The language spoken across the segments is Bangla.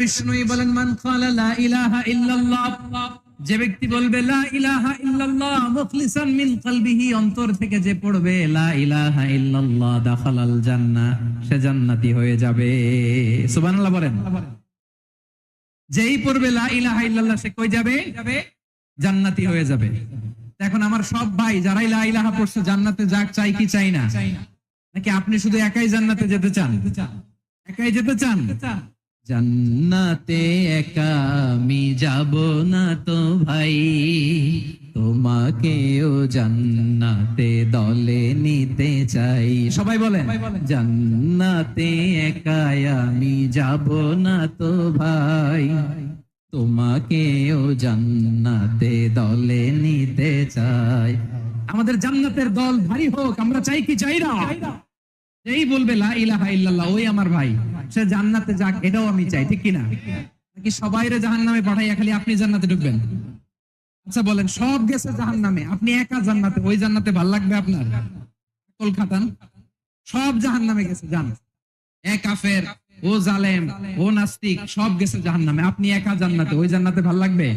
বিষ্ণু বলেন মান ক্বালা লা ইলাহা ইল্লাল্লাহ, যে ব্যক্তি বলবে লা ইলাহা ইল্লাল্লাহ মুখলিসান মিন কলবিহি, অন্তর থেকে যে পড়বে লা ইলাহা ইল্লাল্লাহ, দাখালাল জান্নাহ, সে জান্নাতি হয়ে যাবে। সুবহানাল্লাহ বলেন। যেই পড়বে লা ইলাহা ইল্লাল্লাহ সে কই যাবে? জান্নাতি হয়ে যাবে। এখন আমার সব ভাই যারাই লা ইলাহা পড়ছে জান্নাতে যাক, চাই কি চাই না? নাকি আপনি শুধু একাই জান্নাতে যেতে চান? একাই যেতে চান? জান্নাতে একা আমি যাব না তো ভাই, তোমাকেও জান্নাতে দলে নিতে চাই। সবাই বলেন, জান্নাতে একা আমি যাব না তো ভাই, তোমাকেও জান্নাতে দলে নিতে চাই। আমাদের জান্নাতের দল ভারী হোক, আমরা চাই কি চাই না? যেই বলবে লা ইলাহা ইল্লাল্লাহ ওই আমার ভাই, সে জান্নাতে যাক, এটাও আমি চাই, ঠিক কিনা? নাকি সবাইরে জাহান্নামে পাঠাইয়া খালি আপনি জান্নাতে ঢুকবেন? আচ্ছা বলেন, সব গেছে জাহান্নামে, আপনি একা জান্নাতে, ওই জান্নাতে ভাল লাগবে আপনার? কলকাতান সব জাহান্নামে গেছে, জান এ কাফের, ও জালেম, ও নাস্তিক, সব গেছে জাহান্নামে, আপনি একা জান্নাতে, ওই জান্নাতে ভাল লাগবে?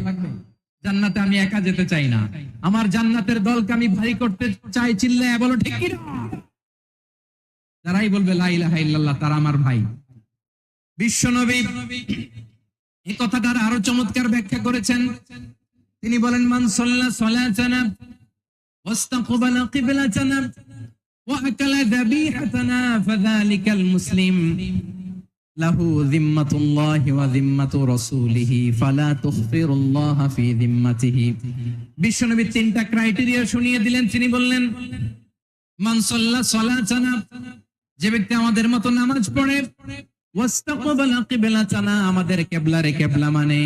জান্নাতে আমি একা যেতে চাই না, আমার জান্নাতের দলকে আমি ভারী করতে চাই। চিল্লায়া বলো ঠিক কিনা? যারাই বলবে লা ইলাহা ইল্লাল্লাহ তারা আমার ভাই। বিশ্বনবী এই কথাটার আরো চমৎকার ব্যাখ্যা করেছেন। তিনি বলেন মান সাল্লা সালাতানা ওয়াস্তাকবালা কিবলাতানা ওয়া আকালা যাবিহাতানা ফাযালিকাল মুসলিম লাহু যিম্মাতুল্লাহি ওয়া যিম্মাতু রাসূলিহি ফালা তুখফিরুল্লাহা ফি যিম্মাতিহি। বিশ্বনবী তিনটা ক্রাইটেরিয়া শুনিয়ে দিলেন। তিনি বললেন মান সাল্লা সালাতানা, যে ব্যক্তি আমাদের মতো নামাজ পড়ে, ওয়াস্তাকবালা কিবলাতানা, আমাদের কিবলারে কিবলা মানে,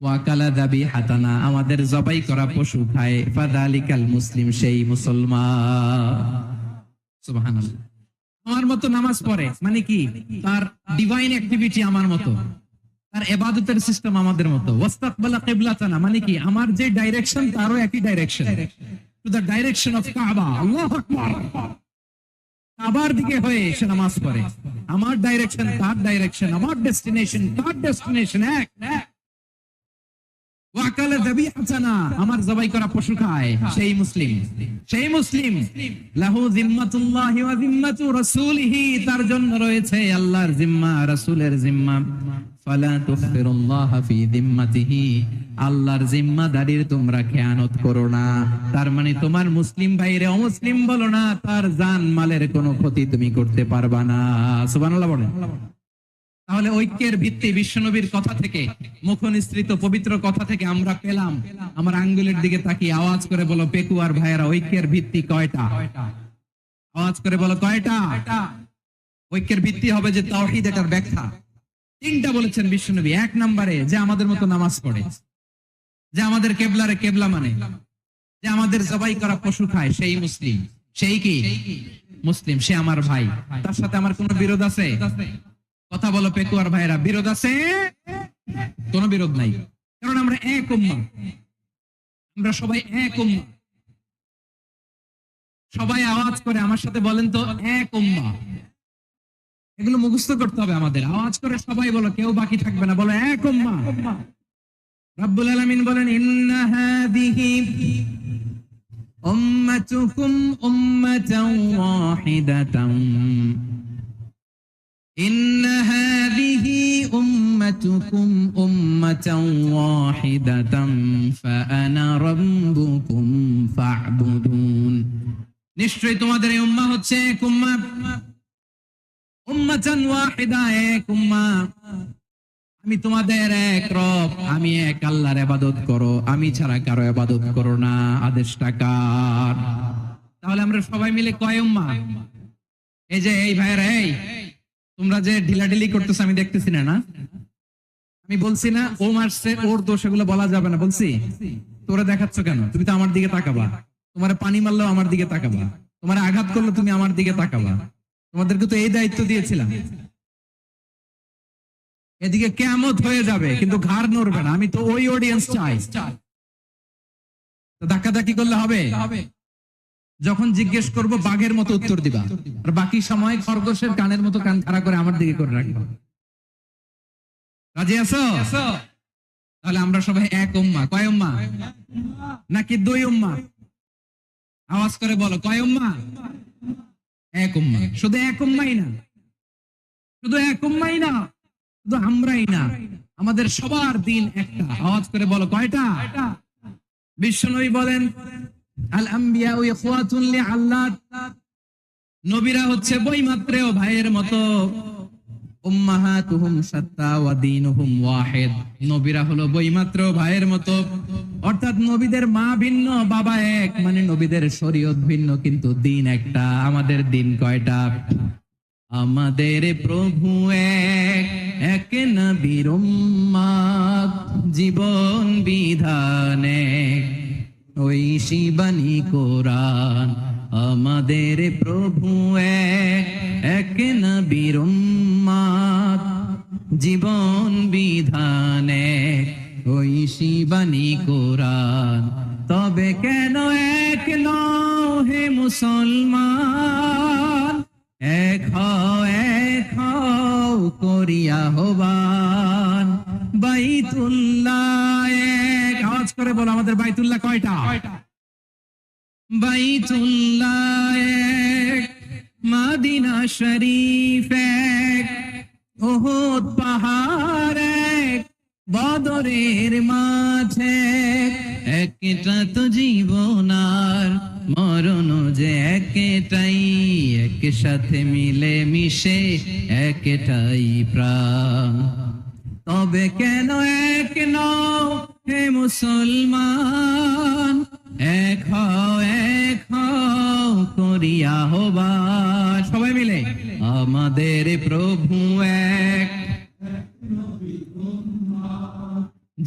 ওয়া কালা যাবিহাতানা, আমাদের জবাই করা পশু খায়, ফাযালিকাল মুসলিম, সেই মুসলমান। সুবহানাল্লাহ। আমার মতো নামাজ পড়ে মানে কি? তার ডিভাইন অ্যাক্টিভিটি আমার মতো, তার ইবাদতের সিস্টেম আমাদের মতো। ওয়াস্তাকবালা কিবলাতানা মানে কি? আমার যে ডাইরেকশন তারও একই direction, to the direction of কাবা। আল্লাহু আকবার। কাবার দিকে হয়ে সে নামাজ পড়ে, আমার ডাইরেকশন তার ডাইরেকশন, আমার ডেস্টিনেশন তার ডেস্টিনেশন এক। ওয়াকালা যাবিহাতানা, আমার জবাই করা পশু খায়, সেই মুসলিম। সেই মুসলিম লাহু যিম্মাতুল্লাহি ওয়া যিম্মাতু রাসূলিহি, তার জন্য রয়েছে আল্লাহর জিম্মা, রাসূলের জিম্মা। ফালা তুখফিরুল্লাহা ফি যিম্মাতিহি, আল্লাহর জিম্মাদারির তোমরা খেয়ানত করো না। তার মানে তোমার মুসলিম ভাইরে অমুসলিম বলো না, তার জান মালের কোনো ক্ষতি তুমি করতে পারবা না। সুবহানাল্লাহ বলেন। তাহলে ঐক্যের ভিত্তি বিশ্বনবীর কথা থেকে, মুখনিসৃত পবিত্র কথা থেকে আমরা পেলাম। আমার আঙ্গুলের দিকে তাকিয়ে আওয়াজ করে বলো পেকুয়ার ভাইয়েরা, ঐক্যের ভিত্তি কয়টা? আওয়াজ করে বলো কয়টা? ঐক্যের ভিত্তি হবে যে তাওহীদ, এটার ব্যাখ্যা তিনটা বলেছেন বিশ্বনবী। এক নম্বরে যে আমাদের মতো নামাজ পড়ে, যে আমাদের কেবলারে কেবলা মানে, যে আমাদের জবাই করা পশু খায়, সেই মুসলিম। সেই কি মুসলিম? সে আমার ভাই। তার সাথে আমার কোনো বিরোধ আছে? কথা বলো পেকুয়ার ভাইরা, বিরোধ আছে? কোনো বিরোধ নাই, কারণ আমরা এক উম্মাহ, আমরা সবাই এক উম্মাহ। সবাই আওয়াজ করে আমার সাথে বলেন তো, এক উম্মাহ। এগুলো মুখস্থ করতে হবে আমাদের। আওয়াজ করে সবাই বলো, কেউ বাকি থাকবে না, বলো এক উম্মাহ। রব্বুল আলামিন বলেন ইন্না হাযিহি উম্মাতুকুম উম্মাতান ওয়াহিদাতান, ইন্না হাযিহি উম্মাতুকুম উম্মাতান ওয়াহিদাতান ফাআনা রাব্বুকুম ফা'বুদুন। নিশ্চয়ই তোমাদের এই উম্মাহ হচ্ছে এক উম্মাহ, উম্মাতান ওয়াহিদা, এক উম্মাহ। আমি তোমাদের এক রব, আমি এক আল্লাহর ইবাদত করো, আমি ছাড়া কারো ইবাদত করো না। আদেশটা কার? তাহলে আমরা সবাই মিলে কয় উম্মাহ? এই যে এই ভাইরা, এই তোমরা যে ঢিলাঢিলি করতেছ আমি দেখতেছি না, না আমি বলছি না ও মারছে ওর দোষ, এগুলো বলা যাবে না। বলছি তোরা দেখাচ্ছ কেন? তুমি তো আমার দিকে তাকাবা। তোমার পানি মারলেও আমার দিকে তাকাবা, তোমার আঘাত করলে তুমি আমার দিকে তাকাবা। তোমাদেরকে তো এই দায়িত্ব দিয়েছিলাম। এদিকে কিয়ামত হয়ে যাবে কিন্তু ঘাড় নড়বে না। আমি তো ওই অডিয়েন্স চাই। ধাক্কাধাক্কি করলে হবে? যখন জিজ্ঞেস করব বাঘের মতো উত্তর দিবা, আর বাকি সময় খরগোশের কানের মতো কান খাড়া করে আমার দিকে করে রাখবা। রাজি আছো? তাহলে আমরা সবাই এক উম্মাহ। কয় উম্মাহ? নাকি দুই উম্মাহ? আওয়াজ করে বলো, কয় উম্মাহ? এক উম্মাহ। শুধু এক উম্মাই না, শুধু এক উম্মাই না, শুধু আমরাই না, আমাদের সবার দিন একটা। আওয়াজ করে বলো, কয়টা? বিশ্বনবী বলেন, আল আম্বিয়া ইখওয়াতুন লিআল্লাত, নবীরা হচ্ছে বইমাত্রেও ভাইয়ের মতো। উম্মাহাতুহুম শাত্তা ওয়া দীনুহুম ওয়াহিদ, নবীরা হলো বইমাত্রেও ভাইয়ের মতো। অর্থাৎ নবীদের মা ভিন্ন, বাবা এক, মানে নবীদের শরীয়ত ভিন্ন, কিন্তু দিন একটা। আমাদের দিন কয়টা? আমাদের প্রভু এক, এক নবীর উম্মাত, জীবন বিধান এক, ঐশী বাণী কোরআন। আমাদের প্রভু এক, এক নবীর উম্মাত, জীবন বিধান এক, ঐশী বাণী কোরআন। তবে কেন এক নও হে মুসলমান, এক হও করিয়া হবান। বাইতুল্লাহ এক, আওয়াজ করে বলো, আমাদের বাইতুল্লাহ কয়টা? বাইতুল্লাহ এক, মদিনা শরীফ এক, উহুদ পাহাড় এক, বদরের মাঝে একটা তো জীবন আর মরণ যে একটাই, একসাথে মিলে মিশে একটাই প্রাণ। তবে কেন এক নও হে মুসলমান, এক হও করিয়া হবান। সবাই মিলে, আমাদের প্রভু এক,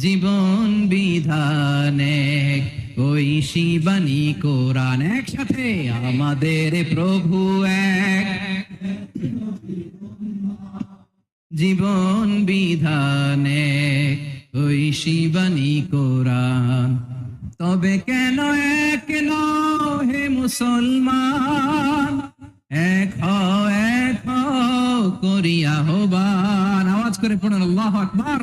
জীবন বিধান এক, ঐশী বাণী কোরআন। একসাথে, আমাদের প্রভু এক, জীবন বিধান এক, ঐশী বাণী কোরআন। তবে কেন এক নও হে মুসলমান, এক হও করিয়া হবান। আওয়াজ করে পড়ুন আল্লাহু আকবার।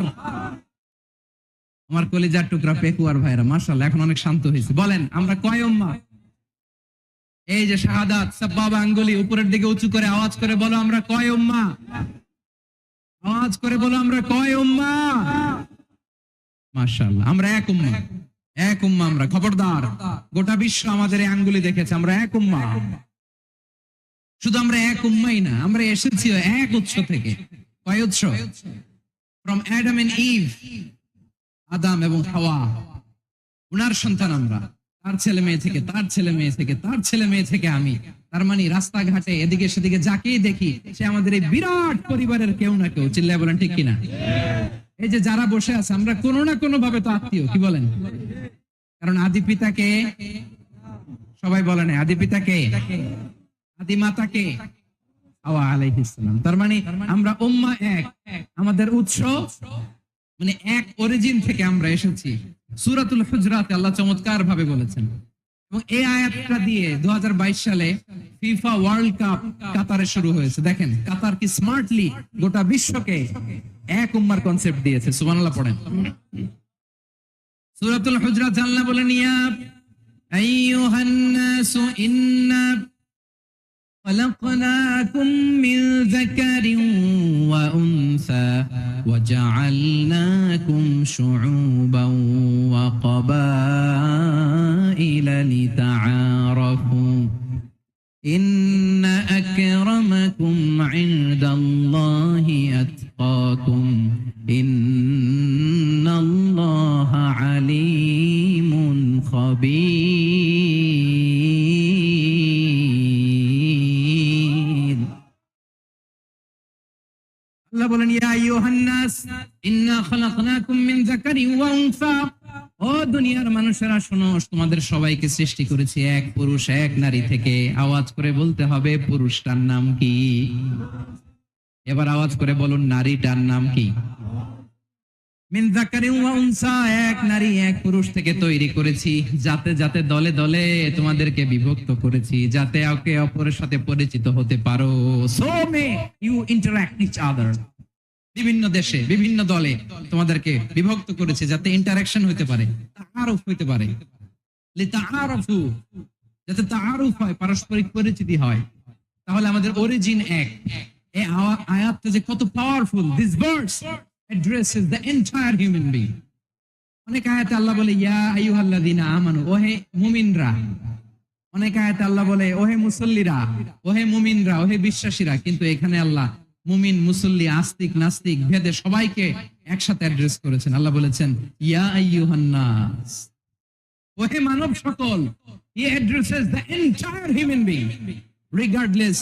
আমার কলিজার টুকরা পেকুয়ার ভাইরা মাশাআল্লাহ এখন অনেক শান্ত হয়েছে। বলেন, আমরা কয় উম্মাহ? এই যে শাহাদাত, সাব্বাবা আঙ্গুলি উপরের দিকে উঁচু করে আওয়াজ করে বলো, আমরা কয় উম্মাহ? আওয়াজ করে বলো, আমরা কয় উম্মাহ? মাশাআল্লাহ, আমরা এক উম্মাহ, এক উম্মাহ আমরা। খবরদার, গোটা বিশ্ব আমাদের এই আঙ্গুলি দেখেছে, আমরা এক উম্মাহ। শুধু আমরা এক উম্মাই না, আমরা এসেছি এক উৎস থেকে। কয় উৎস? ফ্রম অ্যাডাম এন্ড ইভ, আদাম এবং হাওয়া, উনার সন্তান আমরা। তার ছেলে মেয়ে থেকে, তার ছেলে মেয়ে থেকে, তার ছেলে মেয়ে থেকে আমি। তার মানে রাস্তাঘাটে এদিকে সেদিকে যাকেই দেখি, সে আমাদের এই বিরাট পরিবারের কেউ না কেউ। চিল্লায় বলেন ঠিক কিনা? এই যে যারা বসে আছে, আমরা কোনো না কোনো ভাবে তো আত্মীয়। কি বলেন? কারণ আদি পিতাকে সবাই বলে না, আদি পিতাকে, আদি মাতাকে হাওয়া আলাইহিস সালাম। তার মানে আমরা উম্মাহ এক, আমাদের উৎস মানে এক অরিজিন থেকে আমরা এসেছি। সূরাতুল হুজরাতে আল্লাহ চমৎকার ভাবে বলেছেন, এবং এই আয়াতটা দিয়ে 2022 সালে ফিফা ওয়ার্ল্ড কাপ কাতারে শুরু হয়েছে। দেখেন কাতার কি স্মার্টলি গোটা বিশ্বকে এক উম্মার কনসেপ্ট দিয়েছে। সুবহানাল্লাহ পড়েন। সূরাতুল হুজরাত আল্লাহ বলেন, ইয়া আইয়ুহান নাসু ইন্না خلقناكم من ذكر وأنثى وجعلناكم شعوبا وقبائل لتعارفوا إن أكرمكم عند الله أتقاكم إن الله عليم خبير। আল্লাহ বলেন, ইয়া আইয়ুহান নাস ইন্না খালাকনাকুম মিন যাকারিন ওয়া উনসা, ও দুনিয়ার মানুষেরা শোনো, তোমাদের সবাইকে সৃষ্টি করেছি এক পুরুষ এক নারী থেকে। আওয়াজ করে বলতে হবে, পুরুষটার নাম কি? এবার আওয়াজ করে বলুন, নারীটার নাম কি? মিন যাকারিন ওয়া উনসা, এক নারী এক পুরুষ থেকে তৈরি করেছি। যাতে যাতে দলে দলে তোমাদেরকে বিভক্ত করেছি, যাতে একে অপরের সাথে পরিচিত হতে পারো। So may you interact each other, বিভিন্ন দেশে বিভিন্ন দলে তোমাদেরকে বিভক্ত করেছে যাতে ইন্টারাকশন হইতে পারে, তাআরুফ হইতে পারে, লিতাআরাফু, যাতে তাআরুফ হয়, পারস্পরিক পরিচিতি হয়। তাহলে আমাদের অরিজিন এক। এই আয়াতটা যে কত powerful! This verse addresses the entire human being. অনেক আয়াতে আল্লাহ বলে ইয়া আইয়ুহাল্লাযীনা আমানু, ওহে মুমিনরা। অনেক আয়াতে আল্লাহ বলে ওহে মুসল্লিরা, ওহে মুমিনরা, ওহে বিশ্বাসীরা। কিন্তু এখানে আল্লাহ মুমিন, মুসল্লি, আস্তিক, নাস্তিক ভেদে সবাইকে একসাথে অ্যাড্রেস করেছেন। আল্লাহ বলেছেন ইয়া আইয়ুহান নাস, ওহে মানব সকল। He addresses the entire human being, regardless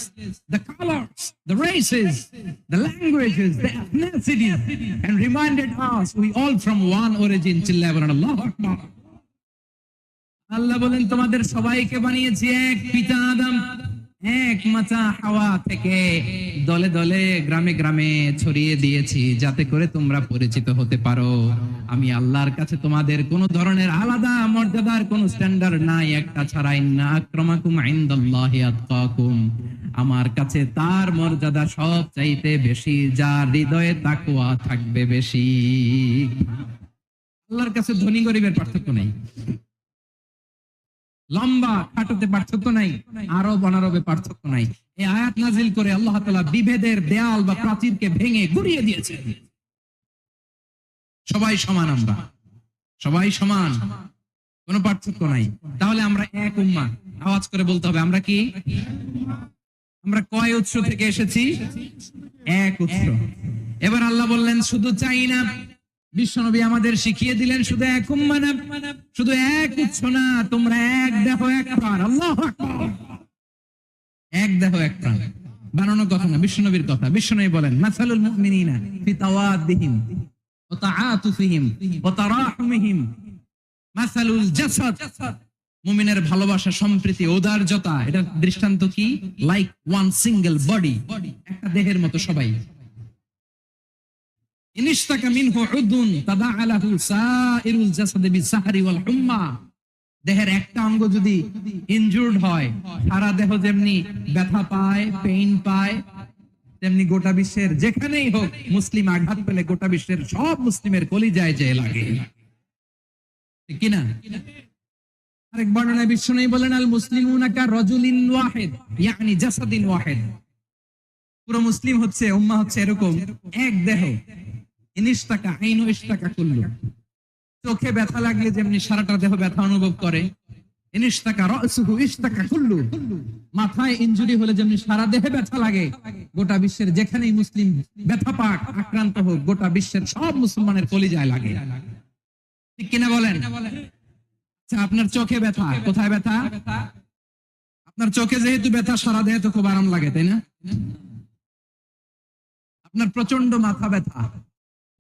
the colors, the races, the languages, the ethnicities, and reminded us we all from one origin. Allahu Akbar. আল্লাহ বলেন তোমাদের সবাইকে বানিয়েছি এক পিতা আদম, এক মাতা হাওয়া থেকে, দলে দলে গ্রামে গ্রামে ছড়িয়ে দিয়েছি যাতে করে তোমরা পরিচিত হতে পারো। আমি আল্লাহর কাছে তোমাদের কোন ধরনের আলাদা মর্যাদার কোন স্ট্যান্ডার্ড নাই, একটা ছাড়া। ইন্না আক্রামাকুম ইনদাল্লাহি আতকাকুম, আমার কাছে তার মর্যাদা সব চাইতে বেশি যার হৃদয়ে তাকওয়া থাকবে বেশি। আল্লাহর কাছে ধনী গরিবের পার্থক্য নাই, লম্বা খাটোতে পার্থক্য নাই, আরব অনারবে পার্থক্য নাই। এই আয়াত নাজিল করে আল্লাহ তাআলা বিভেদের দেয়াল বা প্রাচীরকে ভেঙে গুড়িয়ে দিয়েছেন। সবাই সমান, আমরা সবাই সমান, কোনো পার্থক্য নাই। তাহলে আমরা এক উম্মাহ। আওয়াজ করে বলতে হবে আমরা কি? আমরা কয় উৎস থেকে এসেছি? এক উৎস। এবার আল্লাহ বললেন শুধু চাই না, বিশ্বনবী আমাদের শিখিয়ে দিলেন শুধু এক উম্মাহ না, শুধু এক উৎস না, তোমরা এক দেহ এক প্রাণ। আল্লাহু আকবার। এক দেহ এক প্রাণ বানানোর কথা না, বিশ্বনবীর কথা। বিশ্বনবী বলেন মাসালুল মুমিনিনা ফি তাওয়াদ্দিহিম ওয়া তাআতুফিহিম ওয়া তারাহুমিহিম মাসালুল জাসাদ। মুমিনের ভালোবাসা, সম্প্রীতি, ঔদার্যতা, এটা দৃষ্টান্ত কি? লাইক ওয়ান সিঙ্গেল বডি, একটা দেহের মতো সবাই। ইনিশতাকা মিনহু উদুন তাদাআলাহু সাইরুল জাসাদি বিসাহরি ওয়াল হুম্মা। দেহের একটা অঙ্গ যদি ইনজুরড হয়, সারা দেহ যেমনি ব্যথা পায়, পেইন পায়, তেমনি গোটা বিশ্বের যেখানেই হোক মুসলিম আঘাত পেলে গোটা বিশ্বের সব মুসলিমের কলিজায় যে লাগে, ঠিক কিনা? আরেক বর্ণনায় বিশ্বনবী বলেন আল মুসলিমুনা কা রাজুলিন ওয়াহিদ ইয়ানি জাসাদিন ওয়াহিদ। পুরো মুসলিম হচ্ছে, উম্মাহ হচ্ছে এরকম এক দেহ। ইনিশতাকা আইনু ইশতাকা কুল্লু। চোখে ব্যথা লাগলে যেমনি সারাটা দেহ ব্যথা অনুভব করে, ইনিশতাকা রাসুহু ইশতাকা কুল্লু। মাথায় ইনজুরি হলে যেমনি সারা দেহে ব্যথা লাগে, গোটা বিশ্বের যেখানেই মুসলিম ব্যথা পাক, আক্রান্ত হোক, গোটা বিশ্বের সব মুসলমানের কলিজায় লাগে, ঠিক কিনা বলেন? আচ্ছা, আপনার চোখে ব্যথা, কোথায় ব্যথা? আপনার চোখে যেহেতু ব্যথা, সারা দেহে তো খুব আরাম লাগে, তাই না? আপনার প্রচন্ড মাথা ব্যথা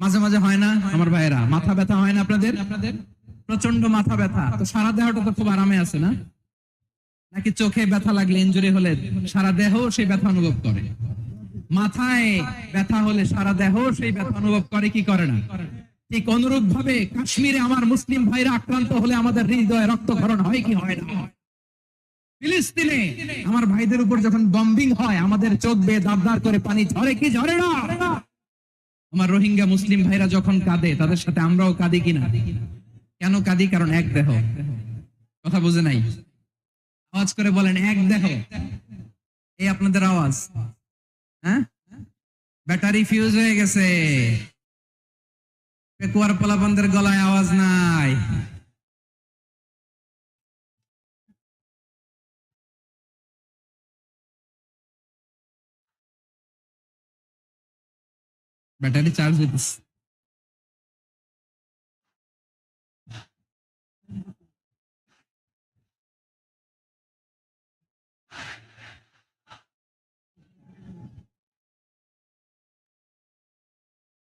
মাঝে মাঝে হয় না আমার ভাইয়েরা? মাথা ব্যথা হয় না আপনাদের? প্রচন্ড মাথা ব্যথা, তো সারা দেহটা তো খুব আরামে আছে না? নাকি চোখে ব্যথা লাগলে, ইনজুরি হলে সারা দেহ সেই ব্যথা অনুভব করে? মাথায় ব্যথা হলে সারা দেহ সেই ব্যথা অনুভব করে কি করে না? ঠিক অনুরূপ ভাবে কাশ্মীরে আমার মুসলিম ভাইরা আক্রান্ত হলে আমাদের হৃদয়ে রক্তক্ষরণ হয় কি হয় না? ফিলিস্তিনে আমার ভাইদের উপর যখন বম্বিং হয়, আমাদের চোখ বেয়ে দাঁড় করে পানি ঝরে কি ঝরে না? আমার রোহিঙ্গা মুসলিম ভাইরা যখন কাঁদে, তাদের সাথে আমরাও কাঁদি কিনা? কেন কাঁদি? কারণ এক দেহ। কথা বুঝে নাই? আওয়াজ করে বলেন এক দেহ। এই আপনাদের আওয়াজ, হ্যাঁ? ব্যাটারি ফিউজ হয়ে গেছে, পেকুয়ার পোলাপানদের গলায় আওয়াজ নাই। ব্যাটারি চার্জ হইতেছে।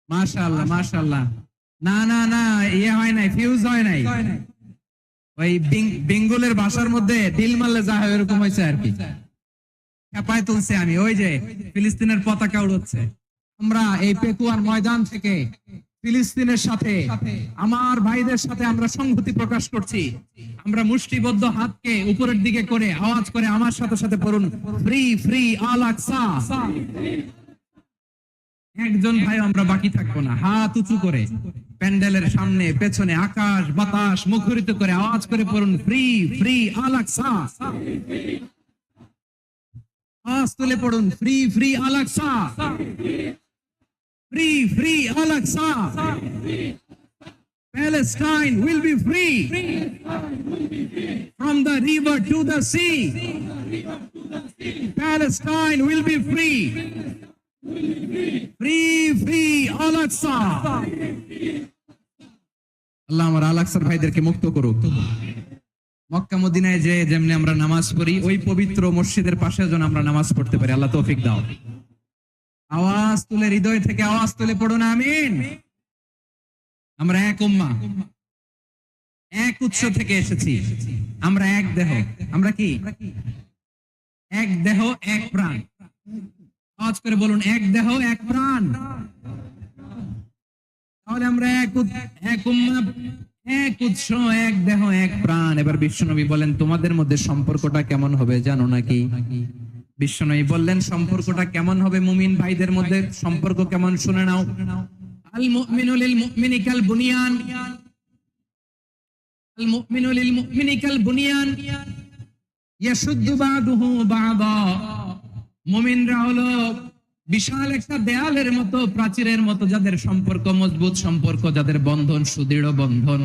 মাশাআল্লাহ মাশাআল্লাহ। না না না, ইয়ে হয় নাই, ফিউজ হয় নাই। ওই বেঙ্গলের ভাষার মধ্যে ডিল মারলে যা হয় এরকম হয়েছে আর কি। খেপায় তুলছে আমি, ওই যে ফিলিস্তিনের পতাকা উড়ছে। আমরা এই পেকুয়ার ময়দান থেকে ফিলিস্তিনের সাথে, আমার ভাইদের সাথে আমরা সংহতি প্রকাশ করছি। আমরা মুষ্টিবদ্ধ হাতকে উপরের দিকে করে আওয়াজ করে আমার সাথে সাথে পড়ুন, ফ্রি ফ্রি আল আকসা। একজন ভাই আমরা বাকি থাকবো না, হাত উঁচু করে প্যান্ডেলের সামনে পেছনে আকাশ বাতাস মুখরিত করে আওয়াজ করে পড়ুন, ফ্রি ফ্রি আল আকসা। আওয়াজ তুলে পড়ুন, free free Al Aqsa, free free Al Aqsa. Palestine will be free from the river to the sea. Palestine will be free. Free, free, Al-Aqsa. আল্লাহ আমার আল-আকসার ভাইদেরকে মুক্ত করুক। মক্কা মদিনায় যে যেমনি আমরা নামাজ পড়ি, ওই পবিত্র মসজিদের পাশে যেন আমরা নামাজ পড়তে পারি। আল্লাহ তৌফিক দাও। আওয়াজ তুলে, হৃদয় থেকে আওয়াজ তুলে পড়ুন আমিন। আমরা এক উম্মাহ, এক উৎস থেকে এসেছি, আমরা এক দেহ। আমরা কি? এক দেহ এক প্রাণ। আওয়াজ করে বলুন, এক দেহ এক প্রাণ। তাহলে আমরা এক উম্মাহ, এক উৎস, এক দেহ এক প্রাণ। এবার বিশ্বনবী বলেন, তোমাদের মধ্যে সম্পর্কটা কেমন হবে জানো নাকি? বিশ্বনবী বললেন, সম্পর্কটা কেমন হবে মুমিন ভাইদের মধ্যে? সম্পর্ক কেমন শুনে নাও। আল মুমিনু লিল মুমিনি কাল বুনিয়ান, আল মুমিনু লিল মুমিনি কাল বুনিয়ান ইয়াশুদ্দু বাদুহু বাদা। মুমিনরা হলো বিশাল একটা দেয়ালের মতো, প্রাচীরের মতো, যাদের সম্পর্ক মজবুত সম্পর্ক, যাদের বন্ধন সুদৃঢ় বন্ধন,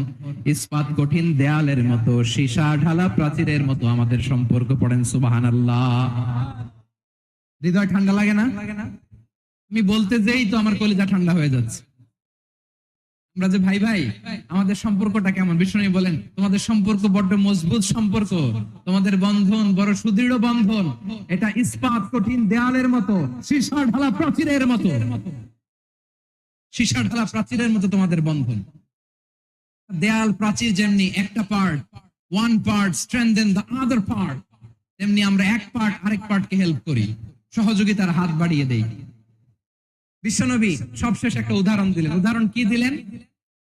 ইস্পাত কঠিন দেয়ালের মতো, সীসা ঢালা প্রাচীরের মতো আমাদের সম্পর্ক। পড়েন সুবহানাল্লাহ। হৃদয় ঠান্ডা লাগে না? আমি বলতে যেই তো আমার কলিজা ঠান্ডা হয়ে যাচ্ছে। আমরা যে ভাই ভাই, আমাদের সম্পর্কটা কেমন? বিষ্ণু বলেন, তোমাদের সম্পর্ক বড্ড মজবুত সম্পর্ক, তোমাদের বন্ধন বড় সুদৃঢ় বন্ধন। এটা ইস্পাত কঠিন দেয়ালের মতো, সীসা ঢালা প্রাচীরের মতো, সীসা ঢালা প্রাচীরের মতো তোমাদের বন্ধন। দেয়াল প্রাচীর যেমনি একটা part, one part strengthen the other part, তেমনি আমরা এক পার্ট আরেক পার্টকে হেল্প করি, সহযোগিতার হাত বাড়িয়ে দেই। বিশ্বনবী সবশেষ একটা উদাহরণ দিলেন। উদাহরণ কি দিলেন?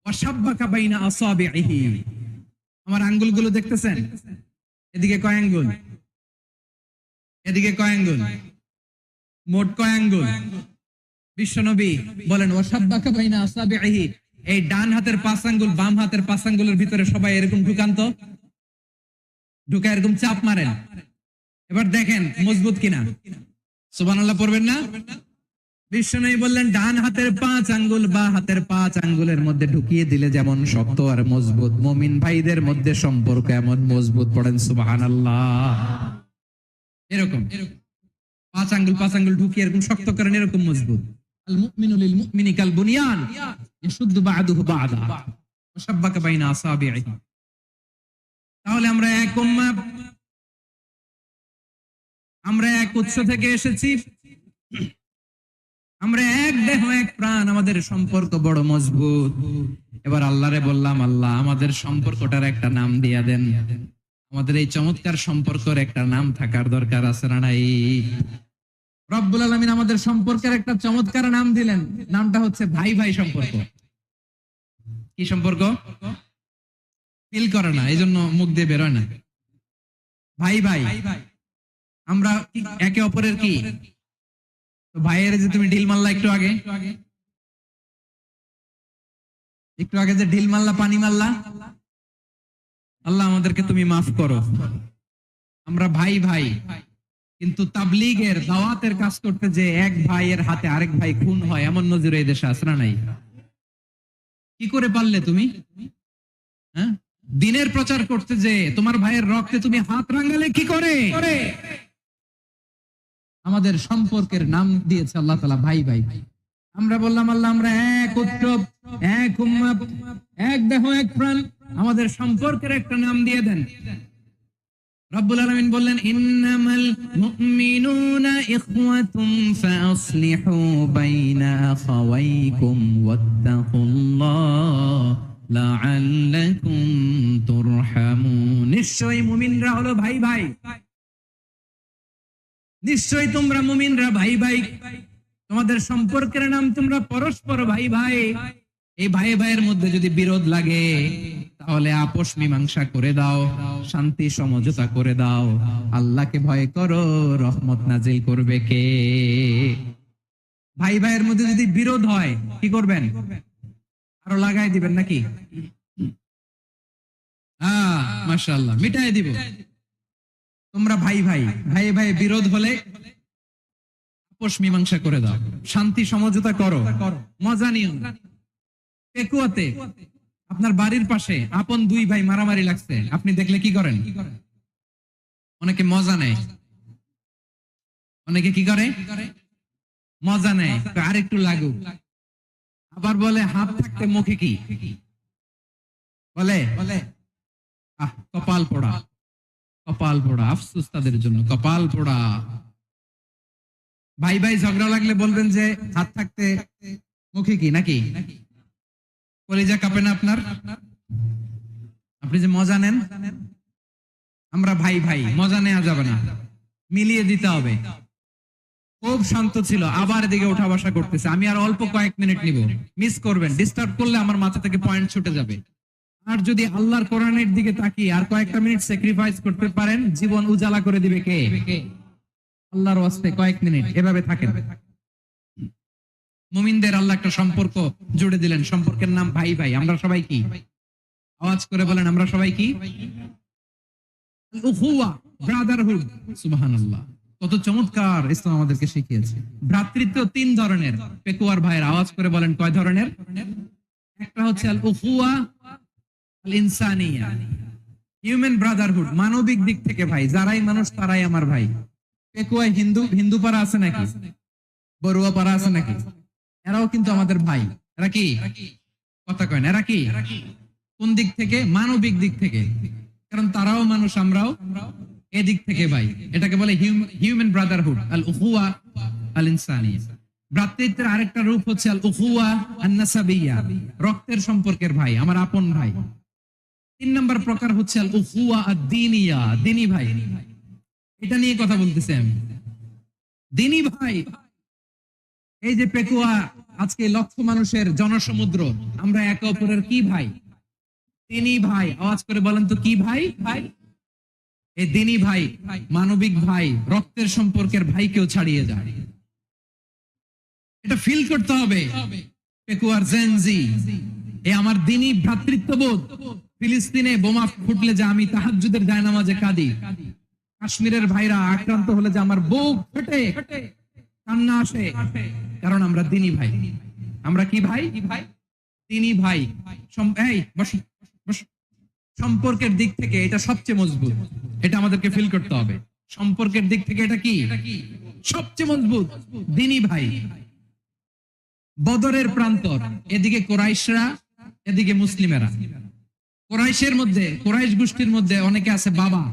ওয়াশাব্বাকা বাইনা আসাবিহি। আমার আঙ্গুলগুলো দেখতেছেন? এদিকে কয় আঙ্গুল, এদিকে কয় আঙ্গুল, মোট কয় আঙ্গুল? বিশ্বনবী বলেন, ওয়াশাব্বাকা বাইনা আসাবিহি। এই ডান হাতের 5 আঙ্গুল বাম হাতের 5 আঙ্গুলের ভিতরে সবাই এরকম ঢুকান তো, ঢুকা এরকম চাপ মারেন। এবার দেখেন মজবুত কিনা। সুবহানাল্লাহ পড়বেন না? বিশ্বনবী বললেন, ডান হাতের 5 আঙ্গুল বা হাতের 5 আঙ্গুলের মধ্যে ঢুকিয়ে দিলে যেমন শক্ত আর মজবুত, মুমিন ভাইদের মধ্যে সম্পর্ক এমন মজবুত। পড়েন সুবহানাল্লাহ। এরকম 5 আঙ্গুল ঢুকিয়ে এরকম শক্ত করেন, এরকম মজবুত। আল মুমিনু লিল মুমিনি কাল বুনিয়ান ইয়াশুদ্দু বা'দুহু বা'দা ওয়াশাব্বাকা বাইনা আসাবিহি। তাহলে আমরা এক উম্মাহ, আমরা এক উৎস থেকে এসেছি, আমরা এক দেহ এক প্রাণ, আমাদের সম্পর্ক বড় মজবুত। এবার আল্লাহরে বললাম, আল্লাহ আমাদের সম্পর্কটার একটা নাম দিয়া দেন। আমাদের এই চমৎকার সম্পর্কের একটা নাম থাকার দরকার আছে না নাই? রব্বুল আলামিন আমাদের সম্পর্কের একটা চমৎকার নাম দিলেন। নামটা হচ্ছে ভাই ভাই সম্পর্ক। কি সম্পর্ক? ফিল করে না, এই জন্য মুখ দিয়ে বেরোয় না। ভাই ভাই, আমরা একে অপরের কি ভাইয়ের? যে তুমি ঢিল মারলা একটু আগে, একটু আগে যে ঢিল মারলা, পানি মারলা, আল্লাহ আমাদেরকে তুমি মাফ করো। আমরা ভাই ভাই, কিন্তু তাবলীগের দাওয়াতের কাজ করতে যে এক ভাইয়ের হাতে আরেক ভাই খুন হয়, এমন নজির এই দেশে আছে না নাই? কি করে পারলে তুমি? হ্যাঁ, দিনের প্রচার করতে যে তোমার ভাইয়ের রক্তে তুমি হাত রাঙালে কি করে? আমাদের সম্পর্কের নাম দিয়েছে আল্লাহ তাআলা ভাই ভাই। আমরা বললাম, আল্লাহ আমরা এক উৎসব, এক উম্মাহ, এক দেহ এক প্রাণ, আমাদের সম্পর্কের একটা নাম দিয়ে দেন। রব্বুল আলামিন বললেন, ইন্নামাল মুমিনুনা ইখওয়াতুম ফাসলিহু বাইনা আখাওয়াইকুম ওয়াত্তাকুল্লাহ লাআল্লাকুম তুরহামুন। নিশ্চয়ই মুমিনরা হলো ভাই ভাই, নিশ্চয়ই তোমরা মুমিনরা ভাই ভাই, তোমাদের সম্পর্কের নাম তোমরা পরস্পর ভাই ভাই। এই ভাই ভাইয়ের মধ্যে যদি বিরোধ লাগে, তাহলে আপোষ মীমাংসা করে দাও, শান্তি সমঝোতা করে দাও। আল্লাহকে ভয় করো, রহমত নাজিল করবে কে? ভাই ভাইয়ের মধ্যে যদি বিরোধ হয় কি করবেন? আরো লাগাই দিবেন নাকি? মাশাআল্লাহ, মিটাই দিব। তোমরা ভাই ভাই ভাই ভাই বিরোধ হলে আপোষ মীমাংসা করে দাও, শান্তি সমঝোতা করো, মজা নিও। পেকুয়াতে আপনার বাড়ির পাশে আপন দুই ভাই মারামারি লাগছে, আপনি দেখলে কি করেন? অনেকে মজা নেয়। অনেকে কি করে? মজা নেয়, আর একটু লাগুক। আবার বলে হাত থাকতে মুখে কি বলে? কপাল পোড়া। কপাল পোড়া, আফসোস তাদের জন্য, কপাল পোড়া। ভাই ভাই ঝগড়া লাগলে বলবেন যে হাত থাকতে মুখে কি, নাকি? কলিজা কাঁপে না আপনার? আপনি যে মজা নেন। আমরা ভাই ভাই, মজা নেওয়া যাবে না, মিলিয়ে দিতে হবে। খুব শান্ত ছিল, আবার এদিকে ওঠা বসা করতেছে। আমি আর অল্প কয়েক মিনিট নিব, মিস করবেন। ডিস্টার্ব করলে আমার মাথা থেকে পয়েন্ট ছুটে যাবে। আর যদি আল্লাহর কোরআনের দিকে তাকিয়ে আর কয়েকটা মিনিট স্যাক্রিফাইস করতে পারেন, জীবন উজালা করে দিবে কে? আল্লাহর ওয়াস্তে কয়েক মিনিট এভাবে থাকেন। মুমিনদের আল্লাহ একটা সম্পর্ক জুড়ে দিলেন, সম্পর্কের নাম ভাই ভাই। আমরা সবাই কি? আওয়াজ করে বলেন, আমরা সবাই কি? উখুয়া, ব্রাদারহুড। সুবহানাল্লাহ, কত চমৎকার ইসলাম আমাদেরকে শিখিয়েছে। ভ্রাতৃত্ব তিন ধরনের। পেকুয়ার ভাইয়ের আওয়াজ করে বলেন, কয় ধরনের? একটা হচ্ছে আল উখুয়া আল ইনসানিয়া, হিউম্যান ব্রাদারহুড, মানবিক দিক থেকে ভাই। যারাই মানুষ তারাই আমার ভাই। পেকুয়ায় হিন্দু পাড়া আছে নাকি? বড়ুয়া পাড়া আছে নাকি? এরাও কিন্তু আমাদের ভাই। এরা কি? কথা কয় না, এরা কি? কোন দিক থেকে? মানবিক দিক থেকে। কারণ তারাও মানুষ, আমরাও এদিক থেকে ভাই। এটাকে বলে হিউম্যান ব্রাদারহুড, আল উখুয়া আল ইনসানিয়া। ভ্রাতৃত্বের আরেকটা রূপ হচ্ছে আল উখুয়া আন নাসাবিয়া, রক্তের সম্পর্কের ভাই, আমার আপন ভাই। তিন নম্বর প্রকার হচ্ছে আল উখুয়া আদ-দীনিয়া, দ্বীনি ভাই। এটা নিয়ে কথা বলতেছি আমি। দ্বীনি ভাই, এই যে পেকুয়া আজকে লক্ষ মানুষের জনসমুদ্র, আমরা একে অপরের কি ভাই? দ্বীনি ভাই। আওয়াজ করে বলেন তো, কি ভাই? এই দ্বীনি ভাই, মানবিক ভাই, রক্তের সম্পর্কের ভাইকেও ছাড়িয়ে যায়। এটা ফিল করতে হবে। পেকুয়ার জেনজি, আমার দ্বীনি ভ্রাতৃত্ববোধ। ফিলিস্তিনে বোমা ফুটলে যে আমি তাহাজ্জুদের জায়নামাজে কাঁদি, কাশ্মীরের ভাইরা আক্রান্ত হলে যে আমার বুক ফেটে কান্না আসে, কারণ আমরা দ্বীনি ভাই। আমরা কি ভাই? দ্বীনি ভাই। এই বসো বসো। সম্পর্কের দিক থেকে এটা সবচেয়ে মজবুত, এটা আমাদেরকে ফিল করতে হবে। সম্পর্কের দিক থেকে এটা কি? সবচেয়ে মজবুত, দ্বীনি ভাই। বদরের প্রান্তর, এদিকে কোরাইশরা, এদিকে মুসলিমেরা। কোরাইশের মধ্যে, কোরাইশ গোষ্ঠীর মধ্যে অনেকে আছে বাবা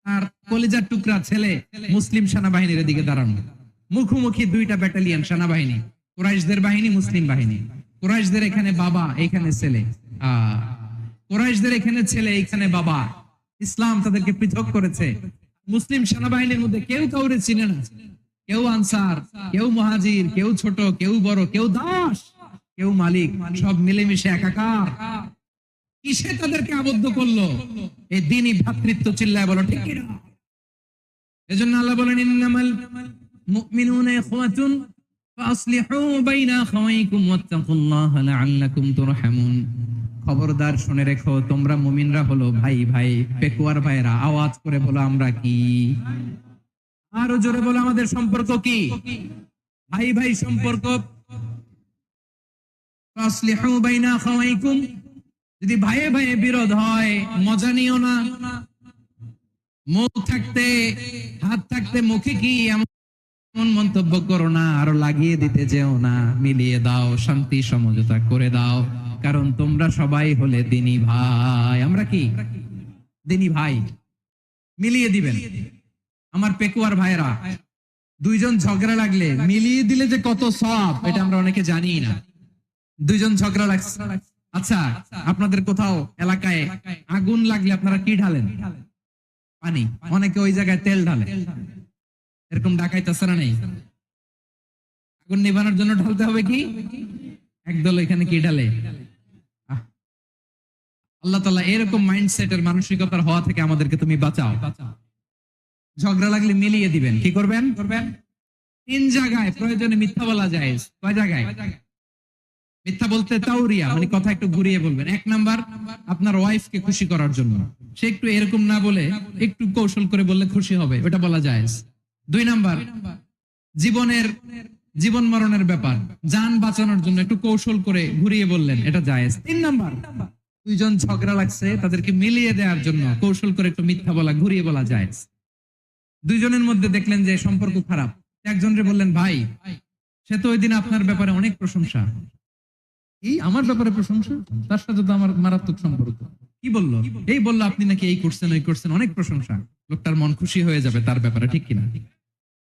আর কলিজার টুকরা ছেলে মুসলিম সেনাবাহিনীর এদিকে দাঁড়ানো। মুখোমুখি দুইটা ব্যাটালিয়ন সেনাবাহিনী, কোরাইশদের বাহিনী, মুসলিম বাহিনী। কোরাইশদের এখানে বাবা, এখানে ছেলে। কোরাইশদের এখানে ছেলে, এখানে বাবা। ইসলাম তাদেরকে পৃথক করেছে। মুসলিম সেনাবাহিনীর মধ্যে কেউ কাউরে চিনে না। কেউ আনসার, কেউ মুহাজির, কেউ ছোট, কেউ বড়, কেউ দাস, কেউ মালিক, সব মিলেমিশে একাকার। কিসে তাদেরকে আবদ্ধ করলো? এই দ্বীনি ভ্রাতৃত্ব। চিল্লায় বলো ঠিক কিনা? এজন্য আল্লাহ বলেন, ইন্নামাল মুমিনুনা ইখওয়াতুন ফাসলিহু বাইনা আখাওয়াইকুম ওয়াত্তাকুল্লাহা লাআল্লাকুম তুরহামুন। খবরদার শুনে রেখো, তোমরা মুমিনরা হলো ভাই ভাই। পেকুয়ার ভাইরা আওয়াজ করে বলো, আমরা কি? আরো জোরে বলো, আমাদের সম্পর্ক কি? ভাই ভাই সম্পর্ক। ফাসলিহু বাইনা আখাওয়াইকুম, যদি ভাইয়ে ভাইয়ে বিরোধ হয় মজা নিও না। মুখ থাকতে, হাত থাকতে মুখে কি এমন মন্তব্য করো না, আরো লাগিয়ে দিতে যেও না। মিলিয়ে দাও, শান্তি সমঝোতা করে দাও, কারণ তোমরা সবাই হলে দ্বীনি ভাই। আমরা কি? দ্বীনি ভাই। মিলিয়ে দিবেন। আমার পেকুয়ার ভাইরা, দুইজন ঝগড়া লাগলে মিলিয়ে দিলে যে কত সওয়াব, এটা আমরা অনেকে জানি না। দুইজন ঝগড়া লাগছে, আচ্ছা আপনাদের কোথাও এলাকায় আগুন লাগলে আপনারা কি ঢালেন? পানি। অনেকে ওই জায়গায় তেল ঢালে। এরকম ডাকাইতেছে না? নেই? আগুন নিভানোর জন্য ঢালতে হবে কি? একদল এখানে কি ঢালে? আল্লাহ তাআলা এরকম মাইন্ডসেটের, মানসিকতার হওয়া থেকে আমাদেরকে তুমি বাঁচাও। ঝগড়া লাগলে মিলিয়ে দিবেন। কি করবেন? তিন জায়গায় প্রয়োজনে মিথ্যা বলা যায়। কয় জায়গায় মিথ্যা বলতে? তাওরিয়া, মানে কথা একটু ঘুরিয়ে বলবেন। এক নাম্বার, আপনার ওয়াইফকে খুশি করার জন্য, সে একটু এরকম না বলে একটু কৌশল করে বললে খুশি হবে, ওটা বলা যায়। দুই নাম্বার, জীবন মরণের ব্যাপার, জান বাঁচানোর জন্য একটু কৌশল করে ঘুরিয়ে বললেন, এটা জায়েজ। তিন নাম্বার, দুইজন ঝগড়া লাগছে তাদেরকে মিলিয়ে দেওয়ার জন্য কৌশল করে একটু মিথ্যা বলা, ঘুরিয়ে বলা জায়েজ। দুইজনের মধ্যে দেখলেন যে সম্পর্ক খারাপ, একজনরে বললেন, ভাই সে তো ওই দিন আপনার ব্যাপারে অনেক প্রশংসা। এই আমার ব্যাপারে প্রশংসা? তার সাথে তো আমার মারাত্মক সম্পর্ক। কি বললো? এই বললো আপনি নাকি এই করছেন ওই করছেন, অনেক প্রশংসা। লোকটার মন খুশি হয়ে যাবে তার ব্যাপারে, ঠিক কিনা?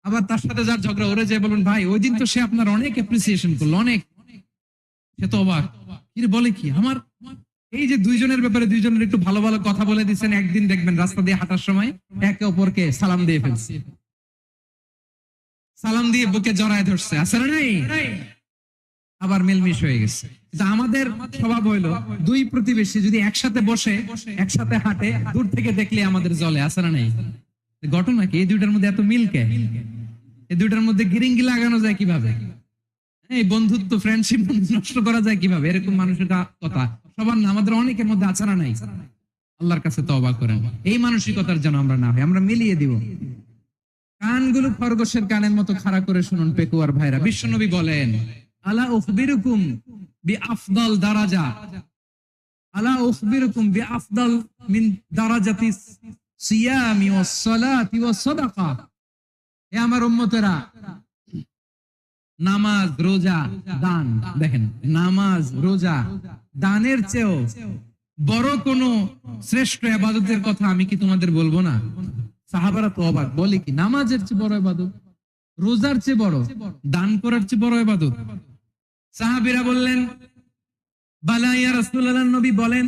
আবার তার সাথে যার ঝগড়া, ওরে যে বলুন, ভাই ওই দিন তো সে আপনার অনেক অ্যাপ্রিসিয়েশন করলো, অনেক। সে তো অবাক, কি বলে কি আমার। এই যে দুইজনের ব্যাপারে দুইজনের একটু ভালো ভালো কথা বলে দিচ্ছেন, একদিন দেখবেন রাস্তা দিয়ে হাঁটার সময় একে অপরকে সালাম দিয়ে ফেলছে, সালাম দিয়ে বুকে জড়ায় ধরছে, আসলে নাই, আবার মিলমিশ হয়ে গেছে। আমাদের স্বভাব হইলো, দুই প্রতিবেশী যদি একসাথে বসে একসাথে হাঁটে, দূর থেকে দেখলে আমাদের জলে, আসলে নাই। ঘটনা কি? এই দুইটার মধ্যে এত মিল কে? এই দুইটার মধ্যে গিরিঙ্গি লাগানো যায় কিভাবে? এই বন্ধুত্ব, ফ্রেন্ডশিপ নষ্ট করা যায় কিভাবে? এরকম মানুষের কথা সবার না, আমাদের অনেকের মধ্যে আছে না নাই? আল্লাহর কাছে তওবা করেন, এই মানসিকতার যেন আমরা না হই, আমরা মিলিয়ে দিব। কানগুলো খরগোশের কানের মতো খাড়া করে শুনুন পেকুয়ার ভাইরা। বিশ্বনবী বলেন, আলা উখবিরুকুম বিআফদাল দারাজা, আলা উখবিরুকুম বিআফদাল মিন দারাজাতিস সিয়ামি ওয়াস সালাতি ওয়াস সাদাকা। হে আমার উম্মতেরা, নামাজ, রোজা, দান, দেখেন নামাজ, রোজা, দানের চেয়েও বড় কোন শ্রেষ্ঠ ইবাদতের কথা আমি কি তোমাদের বলবো না? সাহাবারা তো অবাক, বলে কি নামাজের চেয়ে বড় ইবাদত, রোজার চেয়ে বড়, দান করার চেয়ে বড় ইবাদত? সাহাবীরা বললেন, বালা ইয়া রাসূলুল্লাহ। নবী বলেন,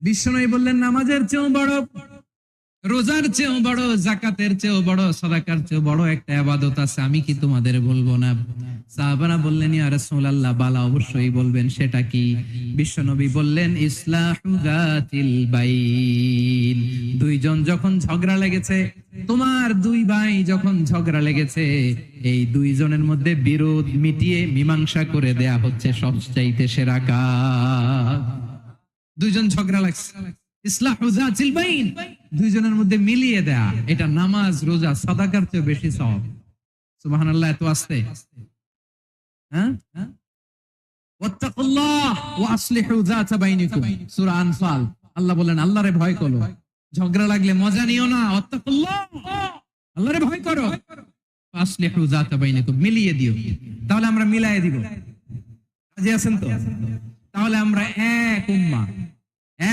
বিশ্বনবী বললেন, নামাজের চেয়েও বড়, রোজার চেয়েও বড়, যাকাতের চেয়েও বড়, সাদাকার চেয়েও বড় একটা ইবাদত আছে, আমি কি তোমাদের বলবো না? সাহাবারা বললেন, ইয়া রাসূলুল্লাহ, বালা অবশ্যই বলবেন, সেটা কি? বিশ্বনবী বললেন, ইসলাহু যাতিল বাইন। দুইজন যখন ঝগড়া লেগেছে, তোমার দুই ভাই যখন ঝগড়া লেগেছে, এই দুইজনের মধ্যে বিরোধ মিটিয়ে মীমাংসা করে দেয়া হচ্ছে সবচাইতে সেরা কাজ। দুইজন ঝগড়া লাগছে, ইসলাহু যাতিল বাইন, দুইজনের মধ্যে মিলিয়ে দেয়া, এটা নামাজ, রোজা, সাদাকার চেয়ে বেশি সওয়াব। সুবহানাল্লাহ, এত আস্তে। হ্যাঁ, ওয়াত্তাকুল্লাহ ওয়া আসলিহু যাতা বাইনিকুম, সূরা আনফাল। আল্লাহ বলেন, আল্লাহরে ভয় করো, ঝগড়া লাগলে মজা নিও না, ওয়াত্তাকুল্লাহ, আল্লাহরে ভয় করো, আসলিহু যাতা বাইনিকুম, মিলিয়ে দিও। তাহলে আমরা মিলায়ে দিব, রাজি আছেন তো? তাহলে আমরা এক উম্মাহ,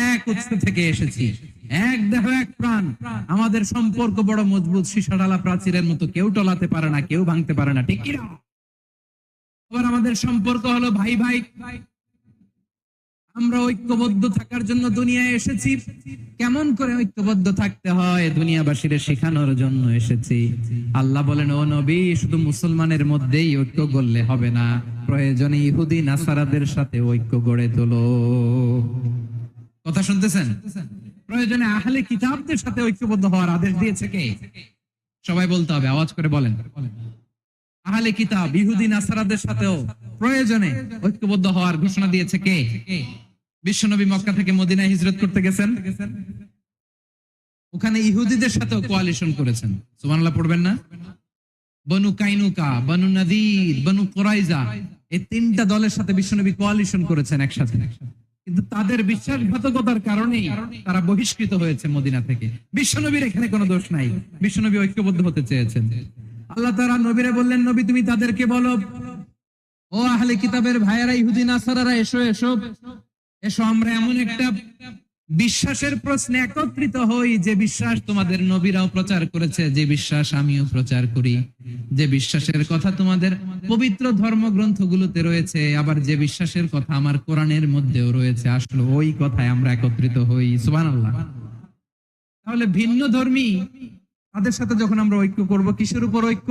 এক উৎস থেকে এসেছি, এক দেহ এক প্রাণ, আমাদের সম্পর্ক বড় মজবুত, সীসাডালা প্রাচীরের মতো, কেউ টলাতে পারে না, কেউ ভাঙতে পারে না, ঠিক কিনা? আবার আমাদের সম্পর্ক হলো ভাই ভাই, আমরা ঐক্যবদ্ধ থাকার জন্য দুনিয়ায় এসেছি। কেমন করে ঐক্যবদ্ধ থাকতে হয় দুনিয়াবাসীর শেখানোর জন্য এসেছি। আল্লাহ বলেন, ও নবী, শুধু মুসলমানের মধ্যেই ঐক্য গড়লে হবে না, প্রয়োজনে ইহুদি নাসারাদের সাথে ঐক্য গড়ে তোলো। কথা শুনতেছেন? প্রয়োজনে আহলে কিতাবদের সাথে ঐক্যবদ্ধ হওয়ার আদেশ দিয়েছে কে? সবাই বলতে হবে, আওয়াজ করে বলেন। আহলে কিতাব, ইহুদি নাসারাদের সাথেও প্রয়োজনে ঐক্যবদ্ধ হওয়ার ঘোষণা দিয়েছে কে? বিশ্বনবী মক্কা থেকে মদিনায় হিজরত করতে গেছেন, ওখানে ইহুদিদের সাথেও কোয়ালিশন করেছেন। সুবহানাল্লাহ পড়বেন না? বনু কাইনুকা, বনু নাদির, বনু কুরাইজা, এই তিনটা দলের সাথে বিশ্বনবী কোয়ালিশন করেছেন একসাথে। কিন্তু তাদের বিশ্বাসঘাতকতার কারণেই তারা বহিষ্কৃত হয়েছে মদিনা থেকে। বিশ্বনবীর এখানে কোনো দোষ নাই, বিশ্বনবী ঐক্যবদ্ধ হতে চেয়েছেন। আল্লাহ তাআলা নবীরে বললেন, নবী তুমি তাদেরকে বলো, ও আহলে কিতাবের ভাইয়েরা, ইহুদি নাসারারা, এসো এসো এসো, আমরা এমন একটা বিশ্বাসের প্রশ্নে একত্রিত হই, যে বিশ্বাস তোমাদের নবীরাও প্রচার করেছে, যে বিশ্বাস আমিও প্রচার করি, যে বিশ্বাসের কথা তোমাদের পবিত্র ধর্মগ্রন্থগুলোতে রয়েছে, আবার যে বিশ্বাসের কথা আমার কোরআনের মধ্যেও রয়েছে, আসলে ওই কথায় আমরা একত্রিত হই। সুবহানাল্লাহ। তাহলে ভিন্ন ধর্মী তাদের সাথে যখন আমরা ঐক্য করব, কিসের উপর ঐক্য?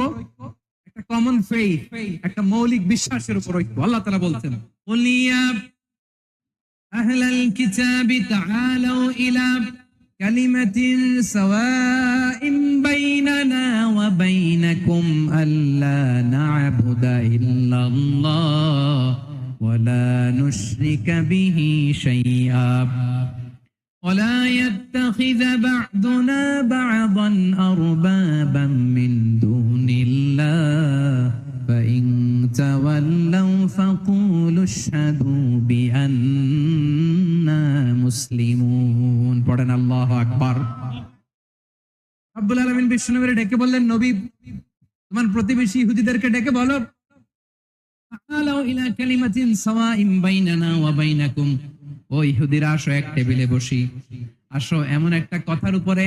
একটা কমন ফেইথ, একটা মৌলিক বিশ্বাসের উপর ঐক্য। আল্লাহ তাআলা বলছেন, কুলিয়া আহলাল কিতাবি তাআলাউ ইলা কালিমাতিন সাওয়াইন বাইনানা ওয়া বাইনাকুম আল্লা না'বুদা ইল্লাল্লাহ ওয়া লা নুশরিকা বিহি শাইআ ولا يتخذ بعضنا بعضا أربابا من دون الله فإن تولوا فقولوا اشهدوا بأننا مسلمون পড়েন আল্লাহু আকবার। রব্বুল আলামিন বিশ্বনবীকে ডেকে বললেন, নবী তোমার প্রতিবেশী ইহুদিদেরকে ডেকে বলো, তাআলাউ ইলা কালিমাতিন সাওয়াইন বাইনানা ওয়া বাইনাকুম, ও ইহুদিরা আসো এক টেবিলে বসি, আসো এমন একটা কথার উপরে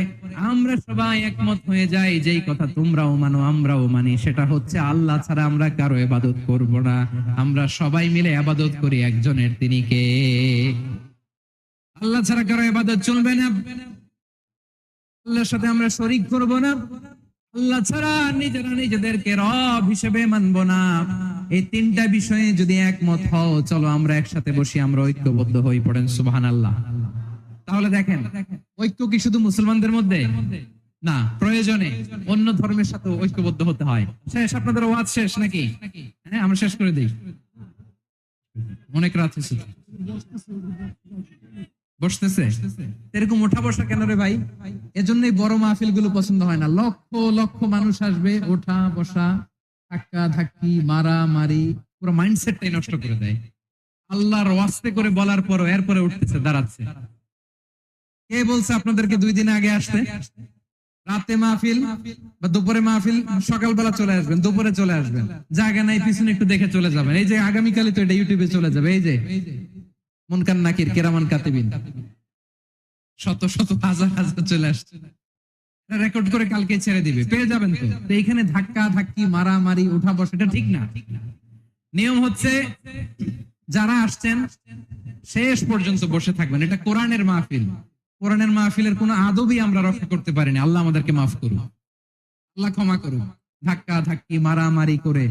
আমরা সবাই একমত হয়ে যাই, যেই কথা তোমরাও মানো আমরাও মানি, সেটা হচ্ছে আল্লাহ ছাড়া আমরা কারো ইবাদত করব না, আমরা সবাই মিলে ইবাদত করি একজনের, তিনি কে? আল্লাহ ছাড়া কারো ইবাদত চলবে না, আল্লাহর সাথে আমরা শরীক করব না, আল্লাহ ছাড়া নিজেরা নিজেদেরকে রব হিসেবে মানব না। এই তিনটা বিষয়ে যদি একমত হও, চলো আমরা একসাথে বসি, আমরা ঐক্যবদ্ধ হই। পড়েন সুবহানাল্লাহ। তাহলে দেখেন, ঐক্য কি শুধু মুসলমানদের মধ্যে না, প্রয়োজনে অন্য ধর্মের সাথে ঐক্যবদ্ধ হতে হয়। শেষ, আপনাদের ওয়াজ শেষ নাকি? হ্যাঁ, আমরা শেষ করে দিই, অনেক রাত হয়েছে। বসতেছে এরকম ওঠা বসা কেন রে ভাই? এজন্যই বড় মাহফিল গুলো পছন্দ হয় না। লক্ষ লক্ষ মানুষ আসবে, ওঠা বসা, ধাক্কা ধাক্কি, মারামারি, পুরো মাইন্ডসেটটাই নষ্ট করে দেয়। আল্লাহর ওয়াস্তে করে বলার পরও এরপরে উঠতেছে, দাঁড়াচ্ছে। কে বলছে আপনাদেরকে 2 দিন আগে আসতে? রাতে মাহফিল বা দুপুরে মাহফিল, সকালবেলা চলে আসবেন, দুপুরে চলে আসবেন, জায়গা নাই পিছনে একটু দেখে চলে যাবেন। এই যে আগামীকালই তো এটা ইউটিউবে চলে যাবে, এই যে মুনকার নাকির কিরামান কাতিবিন, শত শত হাজার হাজার চলে আসছে, রেকর্ড করে কালকে ছেড়ে দিবে, পেয়ে যাবেন তো। তো এইখানে ধাক্কা ধাক্কি, মারামারি, উঠা বসা, এটা ঠিক না। নিয়ম হচ্ছে যারা আসছেন শেষ পর্যন্ত বসে থাকবেন। এটা কোরআনের মাহফিল, কোরআনের মাহফিলের কোনো আদবই আমরা রক্ষা করতে পারিনি। আল্লাহ আমাদেরকে মাফ করুন, আল্লাহ ক্ষমা করুন। ধাক্কা ধাক্কি, মারামারি করে,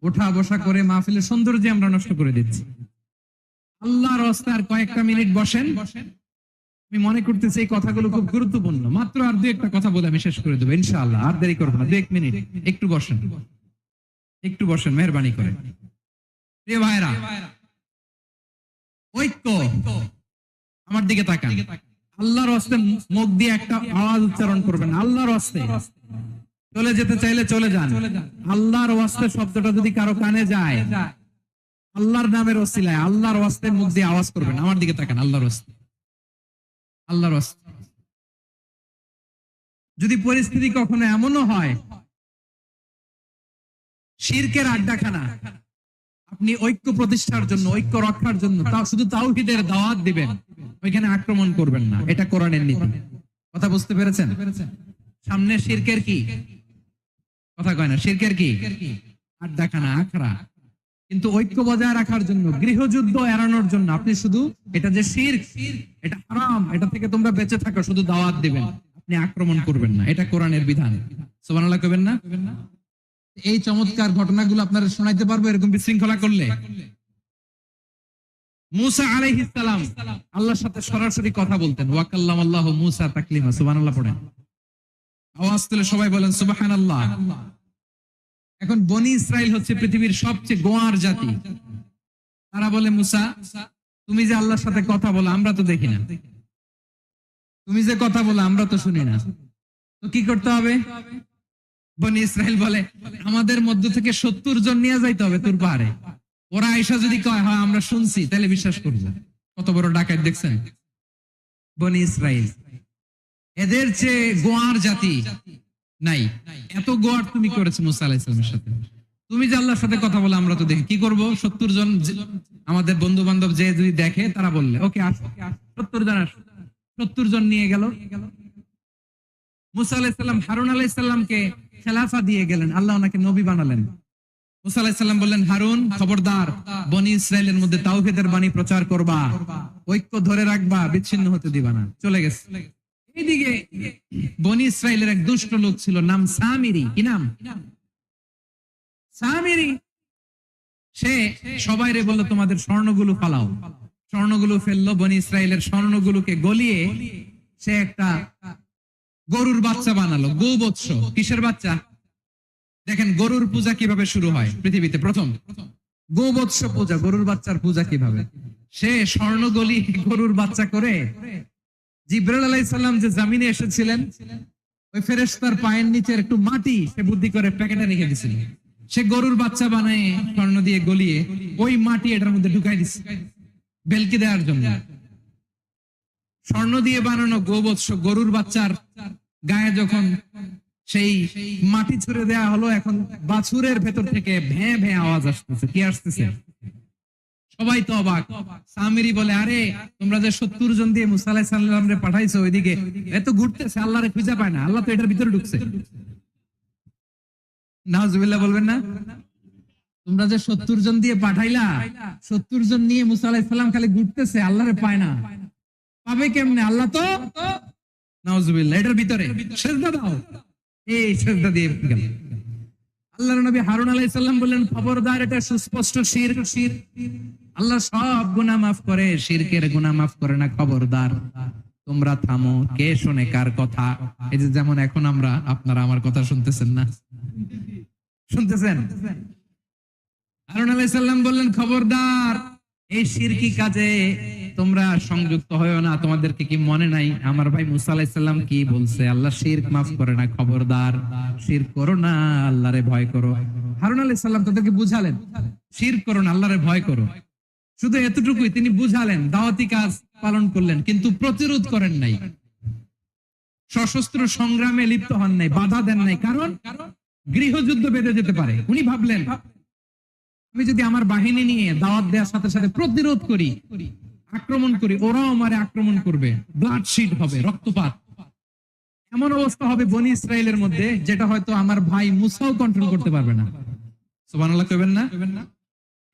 ওঠা বসা করে মাহফিলের সৌন্দর্য আমরা নষ্ট করে দিচ্ছি। আল্লাহর রাস্তায় কয়েকটা মিনিট বসেন। আমি মনে করতেছি এই কথাগুলো খুব গুরুত্বপূর্ণ। মাত্র আর 2-1টা কথা বলে আমি শেষ করে দেবো ইনশাআল্লাহ, আর দেরি করবো না। 2-1 মিনিট একটু বসেন, একটু বসেন মেহরবানি করে। প্রিয় ভাইরা, ঐক্য, আমার দিকে তাকান। আল্লাহর রাস্তায় মুখ দিয়ে একটা আওয়াজ উচ্চারণ করবেন, আল্লাহর রাস্তায়। চলে যেতে চাইলে চলে যান। আল্লাহর রাস্তায় শব্দটা যদি কারো কানে যায়, আল্লাহর নামের ওসিলায় আল্লাহর ওয়াস্তে মুখ দিয়ে আওয়াজ করবেন। আমার দিকে তাকান, আল্লাহর ওয়াস্তে, আল্লাহর ওয়াস্তে। যদি পরিস্থিতি কখনো এমনও হয় শিরকের আড্ডাখানা, আপনি ঐক্য প্রতিষ্ঠার জন্য, ঐক্য রক্ষার জন্য শুধু তাওহীদের দাওয়াত দিবেন, ওইখানে আক্রমণ করবেন না। এটা কোরআনের নীতি। কথা বুঝতে পেরেছেন? সামনে শিরকের কি কথা কয় না, শিরকের কি আড্ডাখানা, আখড়া। কিন্তু ঐক্য বজায় রাখার জন্য, গৃহযুদ্ধ এড়ানোর জন্য আপনি শুধু এটা যে শিরক, এটা হারাম, এটা থেকে তোমরা বেঁচে থাকো, শুধু দাওয়াত দিবেন, আপনি আক্রমণ করবেন না। এটা কোরআনের বিধান। সুবহানাল্লাহ কইবেন না? এই চমৎকার ঘটনাগুলো আপনারা শোনাইতে পারবো এরকম বিশৃঙ্খলা করলে। মুসা আলাইহিস সালাম আল্লাহর সাথে সরাসরি কথা বলতেন। ওয়া কাল্লামাল্লাহু মুসা তাকলিমা। সুবহানাল্লাহ পড়েন, আওয়াজ তুলে সবাই বলেন সুবহানাল্লাহ। এখন বনি ইসরাইল হচ্ছে পৃথিবীর সবচেয়ে গোয়ার জাতি। তারা বলে, মুসা তুমি যে আল্লাহর সাথে কথা বলো আমরা তো দেখি না, তুমি যে কথা বলো আমরা তো শুনি না, তো কি করতে হবে? বনি ইসরাইল বলে, আমাদের মধ্য থেকে 70 জন নিয়ে যাইতে হবে তোর পাহাড়ে। ওরা আয়েশা যদি কয় হ্যাঁ আমরা শুনছি, তাহলে বিশ্বাস করবো। কত বড় ডাকাত দেখছেন বনি ইসরাইল। এদের চেয়ে গোয়ার জাতি নাই। এত গোয়ার তুমি করেছো মুসা আলাইহিস সালামের সাথে। তুমি যে আল্লাহর সাথে কথা বলে আমরা তো দেখি, কি করব? 70 জন আমাদের বন্ধু বান্ধব যে যদি দেখে, তারা বললে ওকে 70 জন আসো। 70 জন নিয়ে গেল। মুসা আলাইহিস সালাম হারুন আলাইহিস সালামকে খেলাফা দিয়ে গেলেন, আল্লাহ ওনাকে নবী বানালেন। মুসা আলাইহিস সালাম বললেন, হারুন খবরদার, বনি ইসরাইলের মধ্যে তাওহীদের বাণী প্রচার করবা, ঐক্য ধরে রাখবা, বিচ্ছিন্ন হতে দিবা না। চলে গেছে। এইদিকে বনি ইসরাইলের এক দুষ্ট লোক ছিল, নাম সামিরি। কি নাম? সামিরি। সে সবাইরে বলল তোমাদের স্বর্ণগুলো ফালাও। স্বর্ণগুলো ফেললো, বনি ইসরাইলের স্বর্ণগুলোকে গলিয়ে সে একটা গরুর বাচ্চা বানালো, গোবৎস। কিসের বাচ্চা? দেখেন গরুর পূজা কিভাবে শুরু হয় পৃথিবীতে, প্রথম গোবৎস পূজা, গরুর বাচ্চার পূজা কিভাবে। সে স্বর্ণগলি গরুর বাচ্চা করে জিবরাইল আলাইহিস সালাম যে জমিনে এসেছিলেন, ওই ফেরেশতার পায়ের নিচের একটু মাটি সে বুদ্ধি করে প্যাকেটে রেখে দিছিল। সে গরুর বাচ্চা বানায় স্বর্ণ দিয়ে গলিয়ে ওই মাটি এটার মধ্যে ঢুকাই দিচ্ছে বেলকি দেওয়ার জন্য। স্বর্ণ দিয়ে বানানো গোবৎস গরুর বাচ্চার গায়ে যখন সেই মাটি ছুড়ে দেয়া হলো, এখন বাছুরের ভেতর থেকে ভ্যাঁ ভ্যাঁ আওয়াজ আসতেছে। কি আসতেছে? সবাই তো অবাক। সামিরি বলে, আরে তোমরা যে 70 জন দিয়ে মুসা আলাইহিস সালাম রে পাঠাইছো, ওইদিকে এত ঘুরতেছে, আল্লাহরে খুঁজে পায় না, আল্লাহ তো এটার ভিতরে ঢুকছে। নাউজুবিল্লাহ বলবেন না? তোমরা যে 70 জন দিয়ে পাঠাইলা, 70 জন নিয়ে মুসা আলাইহিস সালাম খালি ঘুরতেছে, আল্লাহরে পায় না। পাবে কেমনে? আল্লাহ তো নাউজুবিল্লাহ এটার ভিতরে। সিজদা দাও। এই সিজদা দিয়ে গেল। আল্লাহর নবী হারুন আলাইহিস সালাম বললেন, খবরদার, এটা সুস্পষ্ট শিরক। আল্লাহ সব গুনাহ মাফ করে, শিরকের গুনাহ মাফ করে না, খবরদার তোমরা থামো। কে শুনে কার কথা? এই যে যেমন এখন আপনারা আমার কথা শুনতেছেন না? শুনতেছেন? হারুন আলাইহিস সালাম বললেন, খবরদার, এই শিরকি কাজে তোমরা সংযুক্ত হয়ো না। তোমাদেরকে কি মনে নাই আমার ভাই মুসা আলাইহিস সালাম কি বলছে? আল্লাহ শিরক মাফ করে না, খবরদার শিরক করো না, আল্লাহরে ভয় করো। হারুন আলাইহিস সালাম তাদেরকে বুঝালেন, শিরক করো না, আল্লাহরে ভয় করো। শুধু এতটুকুই তিনি বুঝালেন, দাওয়াতি কাজ পালন করলেন, কিন্তু প্রতিরোধ করেন নাই, সশস্ত্র সংগ্রামে লিপ্ত হন নাই, বাধা দেন নাই। কারণ গৃহযুদ্ধ বেঁধে যেতে পারে। উনি ভাবলেন, আমি যদি আমার বাহিনী নিয়ে দাওয়াত দেওয়ার সাথে সাথে প্রতিরোধ করি, আক্রমণ করি, ওরাও আমারে আক্রমণ করবে, ব্লাডশিট হবে, রক্তপাত। এমন অবস্থা হবে বনি ইসরায়েলের মধ্যে, যেটা হয়তো আমার ভাই মুসাও কন্ট্রোল করতে পারবে না। সুবহানাল্লাহ কইবেন না?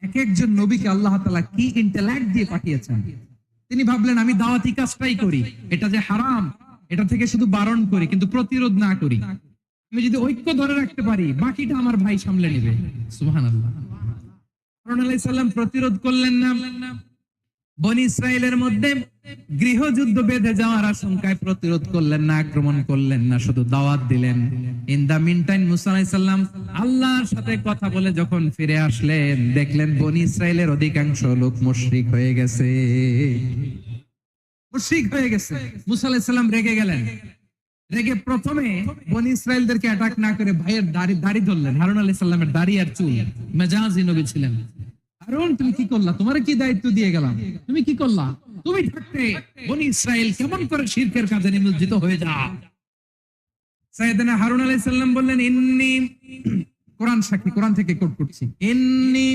এক একজন নবীকে আল্লাহ তাআলা কি ইন্টেলেক্ট দিয়ে পাঠিয়েছেন। তিনি ভাবলেন, আমি দাওয়াতি কাজটাই করি, এটা যে হারাম এটা থেকে শুধু বারণ করি, কিন্তু প্রতিরোধ না করি। আমি যদি ঐক্য ধরে রাখতে পারি, বাকিটা আমার ভাই সামলে নেবে। সুবহানাল্লাহ। হারুন আলাইহিস সালাম প্রতিরোধ করলেন না। বনি ইসরায়েলের মধ্যে গৃহযুদ্ধ বেঁধে যাওয়ার আশঙ্কায় প্রতিরোধ করলেন না, আক্রমণ করলেন না, শুধু দাওয়াত দিলেন। ইন দা মিন টাইম মুসা আলাইহিস সালাম আল্লাহর সাথে কথা বলে যখন ফিরে আসলেন, দেখলেন বনি ইসরায়েলের অধিকাংশ লোক মুশরিক হয়ে গেছে। মুশরিক হয়ে গেছে। মুসা আলাইহিস সালাম রেগে গেলেন। রেগে প্রথমে বনি ইসরায়েলদেরকে অ্যাটাক না করে ভাইয়ের দাড়ি ধরলেন। হারুন আলাইহিস সালামের দাড়ি আর চুল। মেজাজি নবী ছিলেন। হারুন, তুমি কি করলা? তোমারে কি দায়িত্ব দিয়ে গেলাম, তুমি কি করলা? তুমি থাকতে বনি ইসরায়েল কেমন করে শিরকের কাজে নিমজ্জিত হয়ে যা। সাইয়েদনা হারুন আলাইহিস সালাম বললেন, ইন্নী, কোরআন সাক্ষী, কোরআন থেকে কোট করছি, ইন্নী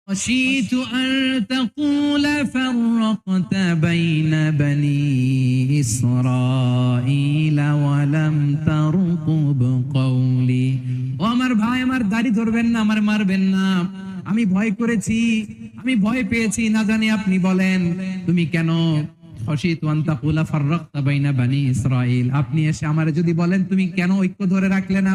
خشيت أن تقول فرقت بين بني إسرائيل ولم ترقب قولي। ও আমার ভাই, আমার দাড়ি ধরবেন না, আমার মারবেন না। আমি ভয় করেছি, আমি ভয় পেয়েছি, না জানি আপনি বলেন তুমি কেন খশিতু আন তাকুলা ফাররাকতা বাইনা বানি ইসরাঈল। আপনি এসে আমারে যদি বলেন তুমি কেন ঐক্য ধরে রাখলে না,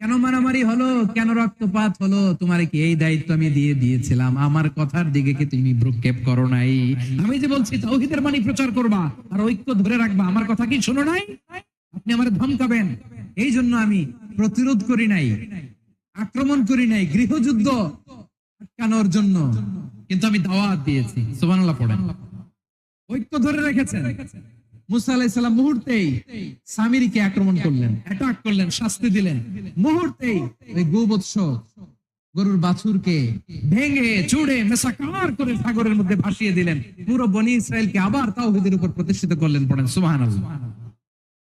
কেন মারামারি হলো, কেন রক্তপাত হলো, তোমার কি এই দায়িত্ব আমি দিয়ে দিয়েছিলাম? আমার কথার দিকে কি তুমি ভ্রুক্ষেপ করো নাই? আমি যে বলছি তাওহীদের বাণী প্রচার করবা আর ঐক্য ধরে রাখবা, আমার কথা কি শোনো নাই? আপনি আমারে ধমকাবেন, এই জন্য আমি প্রতিরোধ করি নাই, আক্রমণ করি নাই, গৃহযুদ্ধ আটকানোর জন্য, কিন্তু আমি দাওয়াত দিয়েছি। সুবহানাল্লাহ পড়েন। ঐক্য ধরে রেখেছেন। মুসা আলাইহিস সালাম মুহূর্তেই সামিরীকে আক্রমণ করলেন, অ্যাটাক করলেন, শাস্তি দিলেন। মুহূর্তেই ওই গোবৎস গরুর বাছুরকে ভেঙে চুড়ে মেসাকার করে সাগরের মধ্যে ভাসিয়ে দিলেন। পুরো বনি ইসরায়েলকে আবার তাওহীদের উপর প্রতিষ্ঠিত করলেন। পড়েন সুবহানাল্লাহ।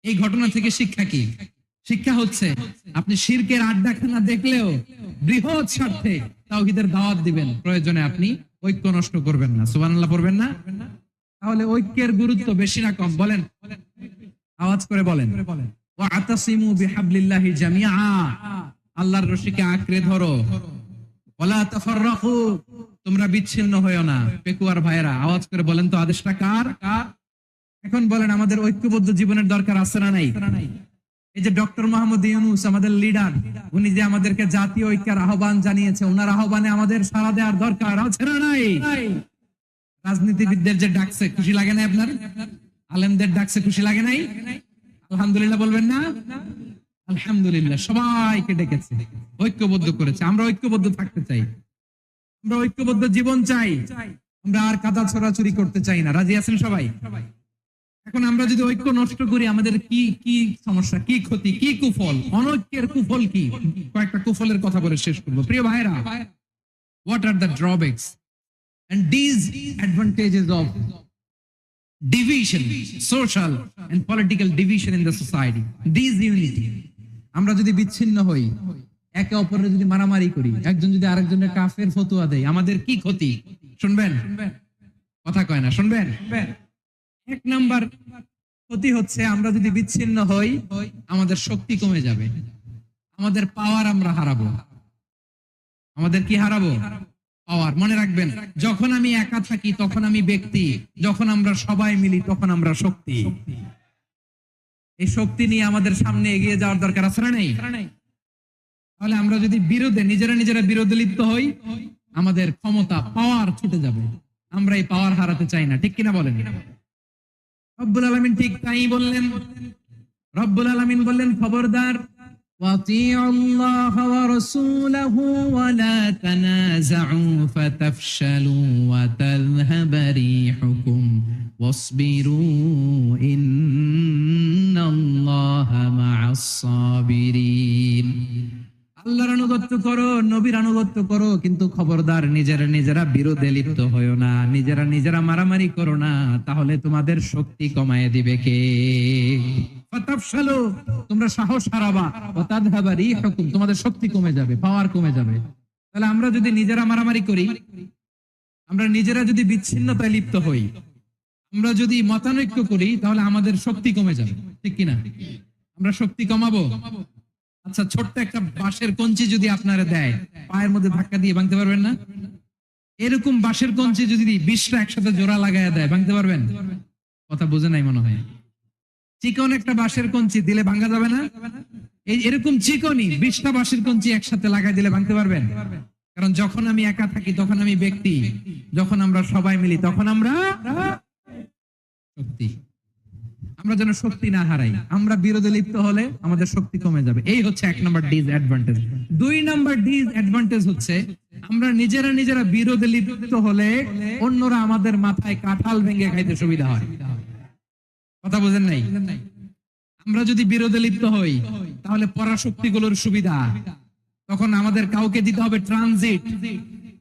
এই ঘটনা থেকে শিক্ষা কি? শিক্ষা হচ্ছে, আপনি শিরকের আড্ডাখানা দেখলেও বৃহৎ স্বার্থে তাওহীদের দাওয়াত দিবেন, প্রয়োজনে আপনি ঐক্য নষ্ট করবেন না। সুবহানাল্লাহ পড়বেন না? তাহলে ঐক্যের গুরুত্ব বেশি না কম? বলেন, আওয়াজ করে বলেন। ওয়াতাসিমু বিহাবলিল্লাহি জামিআ, আল্লাহর রশিকে আঁকড়ে ধরো। ওয়ালা তাফাররাকু, তোমরা বিচ্ছিন্ন হয়ো না। পেকুয়ার ভাইরা আওয়াজ করে বলেন তো, আদেশটা কার? এখন বলেন, আমাদের ঐক্যবদ্ধ জীবনের দরকার আছে না নাই? এই যে ডক্টর মোহাম্মদ ইউনূস আমাদের লিডার, উনি যে আমাদেরকে জাতীয় ঐক্যের আহ্বান জানিয়েছে, ওনার আহ্বানে আমাদের সাড়া দেওয়ার দরকার আছে না নাই? রাজনীতিবিদদের যে ডাকছে খুশি লাগে না আপনার? আলেমদের ডাকছে খুশি লাগে নাই? আলহামদুলিল্লাহ বলবেন না? আলহামদুলিল্লাহ, সবাইকে ডেকেছে, ঐক্যবদ্ধ করেছে। আমরা ঐক্যবদ্ধ থাকতে চাই, আমরা ঐক্যবদ্ধ জীবন চাই, আমরা আর কাদা ছড়াছড়ি করতে চাই না। রাজি আছেন সবাই? এখন আমরা যদি ঐক্য নষ্ট করি আমাদের কি কি সমস্যা, কি ক্ষতি, কি কুফল? অনৈক্যের কুফল কি? কয়েকটা কুফলের কথা বলে শেষ করবো। প্রিয় ভাইরা, what are the drawbacks and disadvantages of division, social and political division in the society? Disunity. আমরা যদি বিচ্ছিন্ন হই, একে অপরের যদি মারামারি করি, একজন যদি আরেকজনের কাফের ফতোয়া দেয়, আমাদের কি ক্ষতি? শুনবেন? কথা কয় না, শুনবেন? এক নাম্বার ক্ষতি হচ্ছে আমরা যদি বিচ্ছিন্ন হই আমাদের শক্তি কমে যাবে, আমাদের পাওয়ার আমরা হারাবো। আমাদের কি হারাবো? পাওয়ার। মনে রাখবেন, যখন আমি একা থাকি তখন আমি ব্যক্তি, যখন আমরা সবাই মিলি তখন আমরা শক্তি। এই শক্তি নিয়ে আমাদের সামনে এগিয়ে যাওয়ার দরকার আছে না নেই? তাহলে আমরা যদি বিরোধে নিজেরা বিরোধে লিপ্ত হই আমাদের ক্ষমতা, পাওয়ার ছুটে যাবে। আমরা এই পাওয়ার হারাতে চাই না, ঠিক কিনা বলেন? রব্বুল আলামিন ঠিক তাই বললেন। রব্বুল আলামিন বললেন, খবরদার, ওয়াতিউ আল্লাহ ওয়া রাসূলাহু ওয়া লা তানাযাউ ফাতাফশালু ওয়া তাযহাবা রিহুকুম ওয়াসবিরু ইন্নাল্লাহা মা'আস সাবিরিন। আল্লাহর আনুগত্য করো, নবীর আনুগত্য করো, কিন্তু খবরদার নিজেরা বিরোধে লিপ্ত হয়ো না, নিজেরা মারামারি করো না, তাহলে তোমাদের শক্তি কমায় দিবে কে? ফাতাফশালু, তোমরা সাহস হারাবা, ওয়া তাযহাবা রিহুকুম, তোমাদের শক্তি কমে যাবে, পাওয়ার কমে যাবে। তাহলে আমরা যদি নিজেরা মারামারি করি, আমরা নিজেরা যদি বিচ্ছিন্নতায় লিপ্ত হই, আমরা যদি মতানৈক্য করি, তাহলে আমাদের শক্তি কমে যাবে, ঠিক কিনা? আমরা শক্তি কমাবো। আচ্ছা, ছোট্ট একটা বাঁশের কঞ্চি যদি আপনারা দেয়, পায়ের মধ্যে ধাক্কা দিয়ে ভাঙতে পারবেন না? এরকম বাঁশের কঞ্চি যদি 20টা একসাথে জোড়া লাগায় দেয়, ভাঙতে পারবেন? কথা বুঝে নাই মনে হয়। চিকন একটা বাঁশের কঞ্চি দিলে ভাঙা যাবে না? এরকম চিকনই 20টা বাঁশের কঞ্চি একসাথে লাগাই দিলে ভাঙতে পারবেন? কারণ যখন আমি একা থাকি তখন আমি ব্যক্তি, যখন আমরা সবাই মিলি তখন আমরা শক্তি। আমরা যেন শক্তি না হারাই। আমরা বিরোধে লিপ্ত হলে আমাদের শক্তি কমে যাবে। এই হচ্ছে এক নাম্বার ডিসঅ্যাডভান্টেজ। 2 নাম্বার ডিসঅ্যাডভান্টেজ হচ্ছে আমরা নিজেরা বিরোধে লিপ্ত হলে অন্যরা আমাদের মাথায় কাঁঠাল ভেঙে খাইতে সুবিধা হয়। কথা বুঝেন নাই? আমরা যদি বিরোধে লিপ্ত হই তাহলে পরাশক্তিগুলোর সুবিধা, তখন আমাদের কাউকে দিতে হবে ট্রানজিট,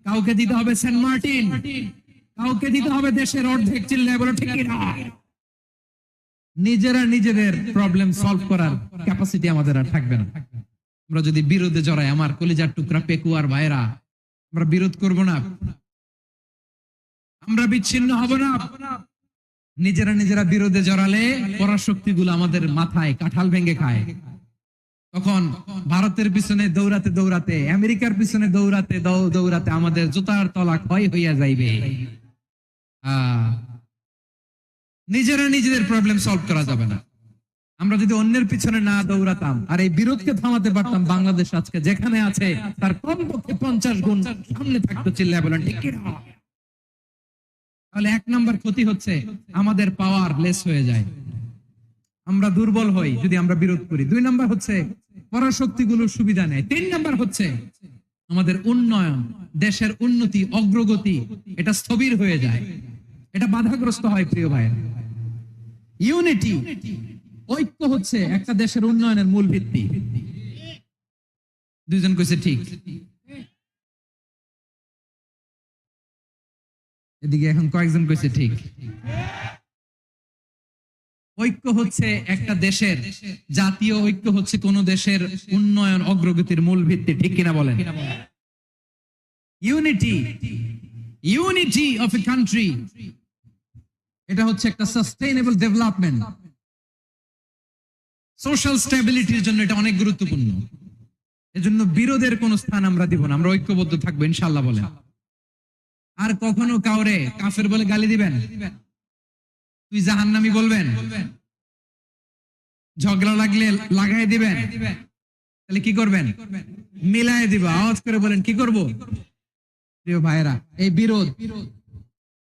কাউকে দিতে হবে সেন্ট মার্টিন, কাউকে দিতে হবে দেশের অর্ধেক। চিল্লায় বলো ঠিক না? নিজেদের প্রবলেম সলভ করার ক্যাপাসিটি আমাদের আর থাকবে না। আমরা যদি বিরোধে জড়াই, আমার কলিজার টুকরা পেকুয়ার ভাইরা, আমরা বিরোধ করব না, আমরা বিচ্ছিন্ন হব না। নিজেরা বিরোধে জড়ালে পরাশক্তিগুলো আমাদের মাথায় কাঁঠাল ভেঙে খায়। তখন ভারতের পিছনে দৌড়াতে, আমেরিকার পিছনে দৌড়াতে আমাদের জুতার তলা ক্ষয় হইয়া যাইবে। নিজেদের প্রবলেম সলভ করা যাবে না। আমরা যদি অন্যের পিছনে না দৌড়াতাম আর এই বিরোধকে থামাতে পারতাম, বাংলাদেশ আজকে যেখানে আছে তার কমপক্ষে 50 গুণ সামনে থাকতো। চিল্লায় বলেন ঠিক কিনা? তাহলে 1 নাম্বার ক্ষতি হচ্ছে আমাদের পাওয়ার লেস হয়ে যায়, আমরা দুর্বল হই যদি আমরা বিরোধ করি। 2 নাম্বার হচ্ছে পরাশক্তিগুলোর সুবিধা নেয়। 3 নাম্বার হচ্ছে আমাদের উন্নয়ন, দেশের উন্নতি, অগ্রগতি, এটা স্থবির হয়ে যায়, এটা বাধাগ্রস্ত হয়। প্রিয় ভাই, ইউনিটি, ঐক্য হচ্ছে একটা দেশের উন্নয়নের মূল ভিত্তি। 2 জন কইছে ঠিক, এদিকে এখন কয়েকজন কইছে ঠিক। ঐক্য হচ্ছে একটা দেশের, জাতীয় ঐক্য হচ্ছে কোন দেশের উন্নয়ন, অগ্রগতির মূল ভিত্তি, ঠিক কিনা বলেন? ইউনিটি অফ এ কান্ট্রি, এটা হচ্ছে একটা সাস্টেইনেবল ডেভেলপমেন্ট, সোশ্যাল স্টেবিলিটির জন্য এটা অনেক গুরুত্বপূর্ণ। এজন্য বিরোধের কোন স্থান আমরা দিব না, আমরা ঐক্যবদ্ধ থাকবো ইনশাআল্লাহ বলেন। আর কখনো কাউরে কাফের বলে গালি দিবেন, তুই জাহান্নামী বলবেন, ঝগড়া লাগলে লাগাই দিবেন, তাহলে কি করবেন? মিলাই দিব। আওয়াজ করে বলেন কি করব? প্রিয় ভাইরা, এই বিরোধ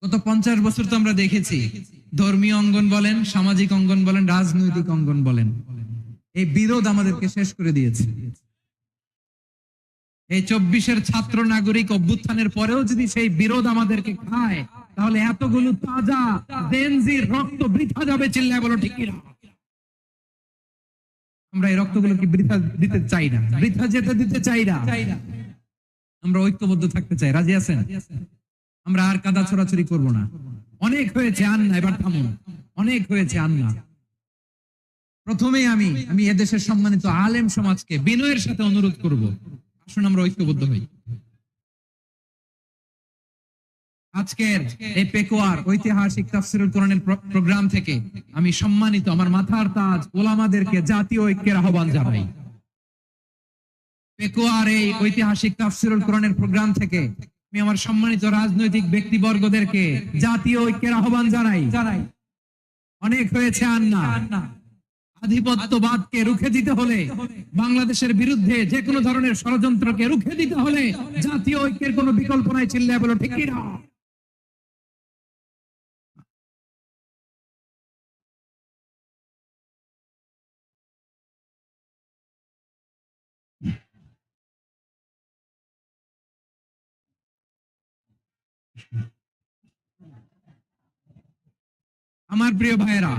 গত 50 বছর তো আমরা দেখেছি, ধর্মীয় অঙ্গন বলেন, সামাজিক অঙ্গন বলেন, রাজনৈতিক অঙ্গন বলেন, এই বিরোধ আমাদেরকে শেষ করে দিয়েছে। এই 24-এর ছাত্র নাগরিক অভ্যুত্থানের পরেও যদি সেই বিরোধ আমাদেরকে খায়, তাহলে এতগুলো তাজা জেনজির রক্ত বৃথা যাবে। চিল্লায় বলো ঠিক কিনা? আমরা এই রক্তগুলোকে বৃথা দিতে চাই না, বৃথা যেতে দিতে চাই না। আমরা ঐক্যবদ্ধ থাকতে চাই। রাজি আছেন? আমরা আর কাদা ছোড়াছুরি করব না। অনেক হয়েছে, আন না, এবার থামুন। অনেক হয়েছে, আন না। প্রথমেই আমি এদেশের সম্মানিত আলেম সমাজকে বিনয়ের সাথে অনুরোধ করব, আসুন আমরা ঐক্যবদ্ধ হই। আজকের এই পেকুয়ার ঐতিহাসিক তাফসীরুল কোরআনের প্রোগ্রাম থেকে আমি সম্মানিত আমার মাথার তাজ ওলামাদেরকে জাতীয় ঐক্যের আহ্বান জানাই। পেকুয়ার এই ঐতিহাসিক তাফসীরুল কোরআনের প্রোগ্রাম থেকে আমি আমার সম্মানিত রাজনৈতিক ব্যক্তিবর্গদেরকে জাতীয় ঐক্যের আহ্বান জানাই। অনেক হয়েছে, আর না। আধিপত্যবাদকে রুখে দিতে হলে, বাংলাদেশের বিরুদ্ধে যে কোনো ধরনের ষড়যন্ত্রকে রুখে দিতে হলে জাতীয় ঐক্যের কোনো বিকল্প নাই। চিল্লায় বলো ঠিক কিনা? আমার প্রিয় ভাইয়েরা,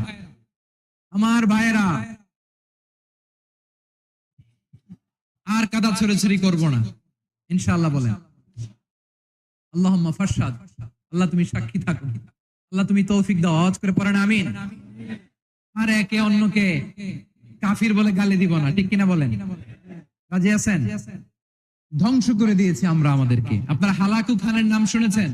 আমার ভাইয়েরা, আর কাদা ছড়াছড়ি করব না ইনশাআল্লাহ। বলেন আল্লাহুম্মা ফাশহাদ। আল্লাহ তুমি সাক্ষী থাকো, আল্লাহ তুমি তৌফিক দাও। আওয়াজ করে পড়েন আমিন। আর একে অন্যকে কাফির বলে গালি দিব না, ঠিক কিনা বলেন? রাজি আছেন? ধ্বংস করে দিয়েছি আমরা আমাদেরকে। আপনারা হালাকু খানের নাম শুনেছেন?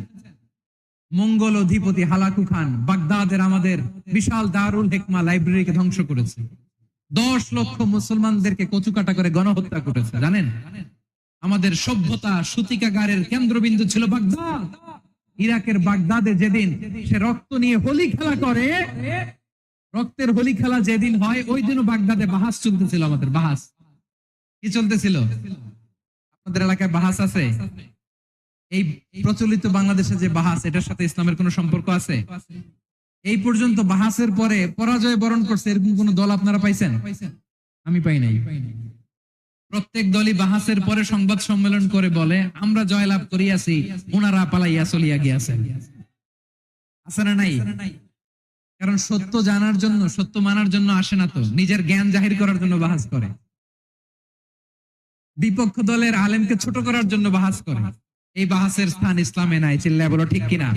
মঙ্গল অধিপতি হালাকু খান বাগদাদের আমাদের বিশাল দারুল হিকমা লাইব্রেরিকে ধ্বংস করেছে। 10 লক্ষ মুসলমানদেরকে কচুকাটা করে গণহত্যা করেছে। জানেন, আমাদের সভ্যতা সূতিকাগারের কেন্দ্রবিন্দু ছিল বাগদাদ। ইরাকের বাগদাদে যেদিন সে রক্ত নিয়ে হোলি খেলা করে, রক্তের হোলি খেলা যেদিন হয়, ওই দিনও বাগদাদে বাহাস চলতেছিল। আমাদের বাহাস কি চলতেছিল? আপনাদের এলাকায় বাহাস আছে? এই প্রচলিত বাংলাদেশে যে বাহাস, এটার সাথে ইসলামের কোন সম্পর্ক আছে? এই পর্যন্ত বাহাসের পরে পরাজয় বরণ করছে এরকম কোন দল আপনারা পাইছেন? আমি পাই নাই। প্রত্যেক দলই বাহাসের পরে সংবাদ সম্মেলন করে বলে আমরা জয়লাভ করিয়াছি, ওনারা পালাইয়া চলিয়া গিয়াছেন। আছে না নাই? কারণ সত্য জানার জন্য, সত্য মানার জন্য আসে না তো, নিজের জ্ঞান জাহির করার জন্য বাহাস করে। বিপক্ষ দলের আলেমকে ছোট করার জন্য বাহাস করে। এই বাহাসের স্থান ইসলামে নাই। চিল্লায় বলো ঠিক কিনা?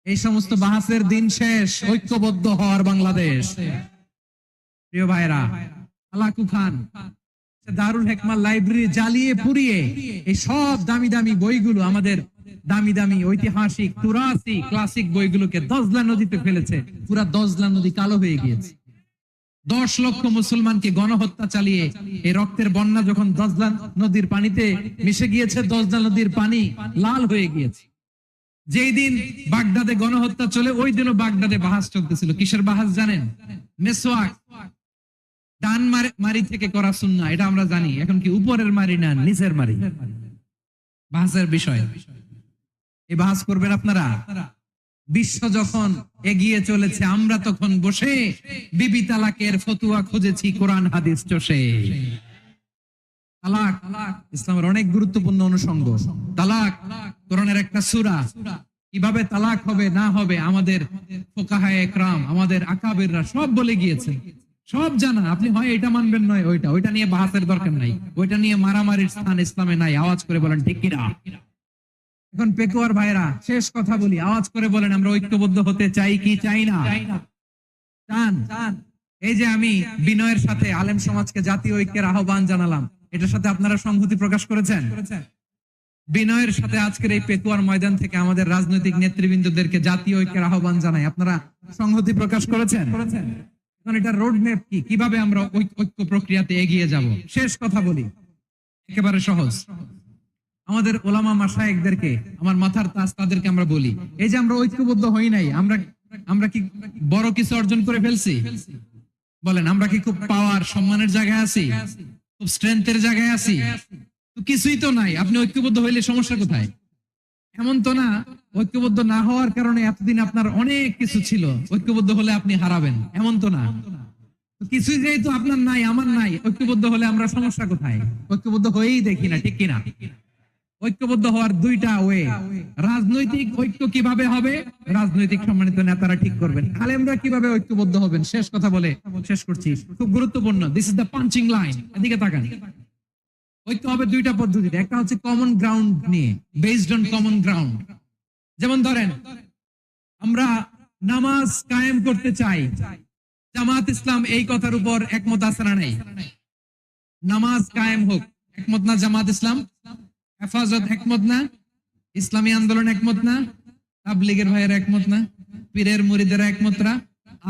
এই সমস্ত বাহাসের দিন শেষ। ঐক্যবদ্ধ হওয়ার বাংলাদেশ। প্রিয় ভাইরা, হালাকু খান দারুল হিকমা লাইব্রেরি জ্বালিয়ে পুড়িয়ে এই সব দামি দামি বইগুলো, আমাদের দামি দামি ঐতিহাসিক তুরাসি ক্লাসিক বইগুলোকে দজলা নদীতে ফেলেছে। পুরা দজলা নদী কালো হয়ে গিয়েছে। 10 লক্ষ মুসলমানকে গণহত্যা চালিয়ে এই রক্তের বন্যা যখন দজলা নদীর পানিতে মিশে গিয়েছে, দজলা নদীর পানি লাল হয়ে গিয়েছে। যেই দিন বাগদাদে গণহত্যা চলে, ওই দিনও বাগদাদে বাহাস চলতেছিল। কিসের বাহাস জানেন? মেসওয়াক, ডান মারি থেকে করা সুন্নাহ, এটা আমরা জানি। এখন কি উপরের মারি না নিচের মারি? বাহাসের বিষয়। এই বাহাস করবেন আপনারা। বিশ্ব যখন এগিয়ে চলেছে, আমরা তখন বসে বিবি তালাকের ফতুয়া খুঁজেছি কোরআন হাদিস চষে। তালাক ইসলামের অনেক গুরুত্বপূর্ণ অনুষঙ্গ। তালাক কোরআনের একটা সূরা। কিভাবে তালাক হবে না হবে আমাদের ফুকাহায়ে ইকরাম, আমাদের আকাবিররা সব বলে গিয়েছে, সব জানা। আপনি হয় এটা মানবেন, নয় ওইটা নিয়ে বাহাসের দরকার নাই, ওইটা নিয়ে মারামারির স্থান ইসলামে নাই। আওয়াজ করে বলেন ঠিক কিনা? এখন পেকুয়ার ভাইরা, শেষ কথা বলি, আওয়াজ করে বলেন আমরা ঐক্যবদ্ধ হতে চাই কি চাই না? চান? এই যে আমি বিনয়ের সাথে আলেম সমাজকে জাতীয় ঐক্যের আহ্বান জানালাম, এটার সাথে আপনারা সংহতি প্রকাশ করেছেন? বিনয়ের সাথে আজকের এই পেকুয়ার ময়দান থেকে আমাদের রাজনৈতিক নেতৃবৃন্দদেরকে জাতীয় ঐক্যের আহ্বান জানাই, আপনারা সংহতি প্রকাশ করেছেন? এখন এটা রোড ম্যাপ কি, কিভাবে আমরা ঐক্য প্রক্রিয়াতে এগিয়ে যাব? শেষ কথা বলি, একেবারে সহজ। আমাদের ওলামা মাশায়েখদেরকে, আমার মাথার তাজ তাদেরকে আমরা বলি, এই যে আমরা ঐক্যবদ্ধ হই নাই, আমরা কি বড় কিছু অর্জন করে ফেলছি? বলেন, আমরা কি খুব পাওয়ার সম্মানের জায়গায় আছি? খুব স্ট্রেংথের জায়গায় আছি? তো কিছুই তো নাই। আপনি ঐক্যবদ্ধ হইলে সমস্যা কোথায়? এমন তো না ঐক্যবদ্ধ না হওয়ার কারণে এতদিন আপনার অনেক কিছু ছিল, ঐক্যবদ্ধ হলে আপনি হারাবেন, এমন তো না। কিছু যেহেতু আপনার নাই, আমার নাই, ঐক্যবদ্ধ হলে আমরা সমস্যা কোথায়? ঐক্যবদ্ধ হয়েই দেখি না, ঠিক কিনা? ঐক্যবদ্ধ হওয়ার দুইটা ওয়ে। রাজনৈতিক ঐক্য কিভাবে হবে, রাজনৈতিক সম্মানিত নেতারা ঠিক করবেন। আলেমরা কিভাবে ঐক্যবদ্ধ হবেন, শেষ কথা বলে শেষ করছি, খুব গুরুত্বপূর্ণ। This is the punching line, এদিকে তাকান। ঐক্য হবে দুইটা পদ্ধতিতে, একটা হচ্ছে কমন গ্রাউন্ড নিয়ে, বেসড অন কমন গ্রাউন্ড। যেমন ধরেন আমরা নামাজ কায়েম করতে চাই, জামাত ইসলাম এই কথার উপর একমত আছে না নাই? নামাজ কায়েম হোক, একমত না জামাত ইসলাম? হেফাজত একমত না? ইসলামী আন্দোলন একমত না? তাবলীগের ভাইয়েরা একমত না? পীরের মুরিদেরা একমত না?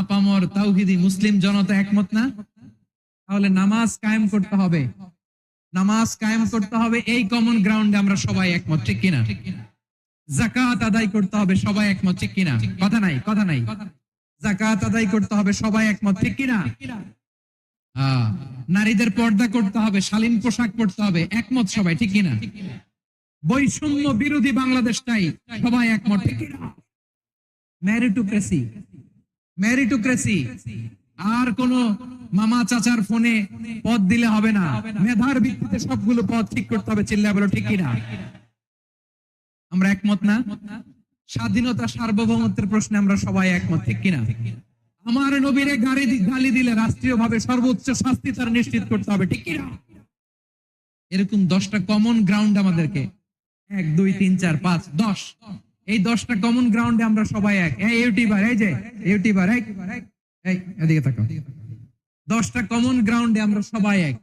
আপামর তাওহীদি মুসলিম জনতা একমত না? তাহলে নামাজ কায়েম করতে হবে, নামাজ কায়েম করতে হবে, এই কমন গ্রাউন্ডে আমরা সবাই একমত, ঠিক কিনা? যাকাত আদায় করতে হবে, সবাই একমত, ঠিক কিনা? কথা নাই, কথা নাই। যাকাত আদায় করতে হবে, সবাই একমত, ঠিক কিনা? নারীদের পর্দা করতে হবে, শালীন পোশাক পরতে হবে, একমত সবাই, ঠিক কিনা? বৈষম্য বিরোধী বাংলাদেশ চাই, সবাই একমত, ঠিক কিনা? মেরিটোক্রেসি, মেরিটোক্রেসি, আর কোন মামা চাচার ফোনে পদ দিলে হবে না, মেধার ভিত্তিতে সবগুলো পদ ঠিক করতে হবে, চিল্লায় বলো ঠিক কিনা? আমরা একমত না? স্বাধীনতা সার্বভৌমত্বের প্রশ্নে আমরা সবাই একমত, ঠিক কিনা? আমার নবীরে গালি দিলে রাষ্ট্রীয় ভাবে সর্বোচ্চ শাস্তি তার নিশ্চিত করতে হবে, ঠিক কিনা? এরকম 10টা কমন গ্রাউন্ড আমাদেরকে, 1 2 3 4 5 10, এই 10টা কমন গ্রাউন্ডে আমরা সবাই এক। এই ইউটিউবার, এই যে ইউটিউবার, এই এদিকে তাকাও, 10টা কমন গ্রাউন্ডে আমরা সবাই এক।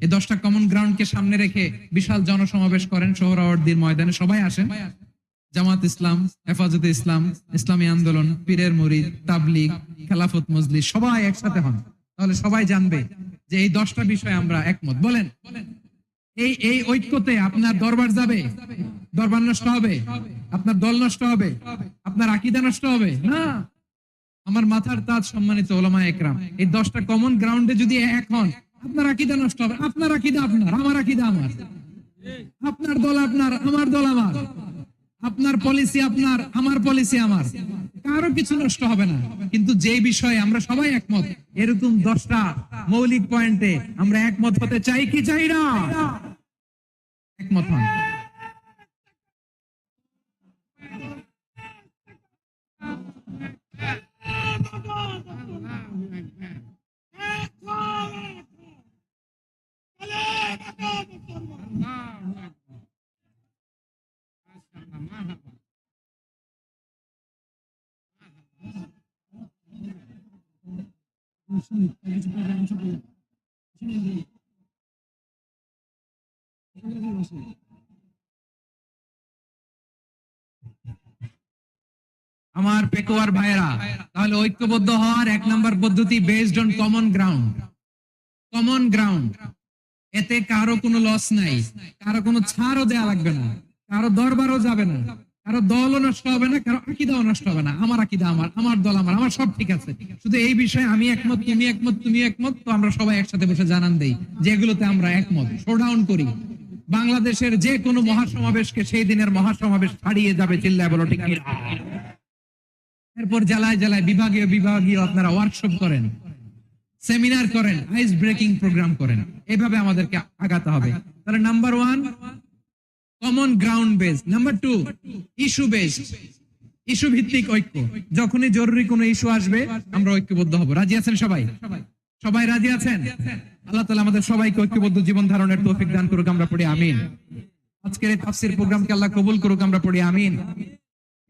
এই 10টা কমন গ্রাউন্ডকে সামনে রেখে বিশাল জনসমাবেশ করেন সোহরাওয়ার্দীর ময়দানে, সবাই আসেন। জামাত ইসলাম, হেফাজতে ইসলাম, ইসলামী আন্দোলন, পীরের মুরিদ, তাবলীগ, খেলাফত মজলিস, সবাই একসাথে হন, তাহলে সবাই জানবে যে এই 10টা বিষয়ে আমরা একমত। বলেন, এই ঐক্যতে আপনার দরবার যাবে? দরবার নষ্ট হবে? আপনার দল নষ্ট হবে? আপনার আকীদা নষ্ট হবে না? আমার মাথার তাজ সম্মানিত উলামায়ে একরাম, এই 10টা কমন গ্রাউন্ডে যদি এক হন, আপনার আকীদা নষ্ট হবে। আপনার আকীদা আপনার, আমার আকীদা আমার, আপনার দল আপনার, আমার দল আমার, আপনার পলিসি আপনার, আমার পলিসি আমার, কারো কিছু নষ্ট হবে না। কিন্তু যে বিষয়ে আমরা সবাই একমত, এরকম 10টা মৌলিক পয়েন্টে আমরা একমত হতে চাই কি চাই না? একমত হন। আমার পেকুয়ার ভাইয়েরা, তাহলে ঐক্যবদ্ধ হওয়ার 1 নম্বর পদ্ধতি based on common ground. Common ground, এতে কারো কোনো লস নাই, কারো কোনো ছাড়ও দেয়া লাগবে না, কারো দরবারও যাবে না, কারো দলও নষ্ট হবে না, কারো আকীদাও নষ্ট হবে না। আমার আকীদা আমার, আমার দল আমার, আমার সব ঠিক আছে। শুধু এই বিষয়ে আমি একমত, তুমি একমত, তুমি একমত, তো আমরা সবাই একসাথে বসে জানান দেই যেগুলোতে আমরা একমত, শোডাউন করি। বাংলাদেশের যে কোনো মহাসমাবেশকে সেই দিনের মহাসমাবেশ ছাড়িয়ে যাবে, চিল্লায় বলো ঠিক কিনা? এরপর জেলায় জেলায় বিভাগীয় বিভাগীয় আপনারা ওয়ার্কশপ করেন, সেমিনার করেন, আইস ব্রেকিং প্রোগ্রাম করেন, এভাবে আমাদেরকে আগাতে হবে। তাহলে number 1 common ground base, number 2 issue base, issue ভিত্তিক ঐক্য। যখনই জরুরি কোনো ইস্যু আসবে আমরা ঐক্যবদ্ধ হব। রাজি আছেন সবাই? সবাই রাজি আছেন? আল্লাহ তাআলা আমাদের সবাইকে ঐক্যবদ্ধ জীবন ধারণের তৌফিক দান করুক, আমরা পড়ি আমিন। আজকের এই তাফসীর প্রোগ্রামকে আল্লাহ কবুল করুক, আমরা পড়ি আমিন।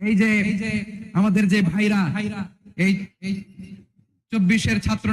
এই যে আমাদের যে ভাইরা এই 24-এর ছাত্র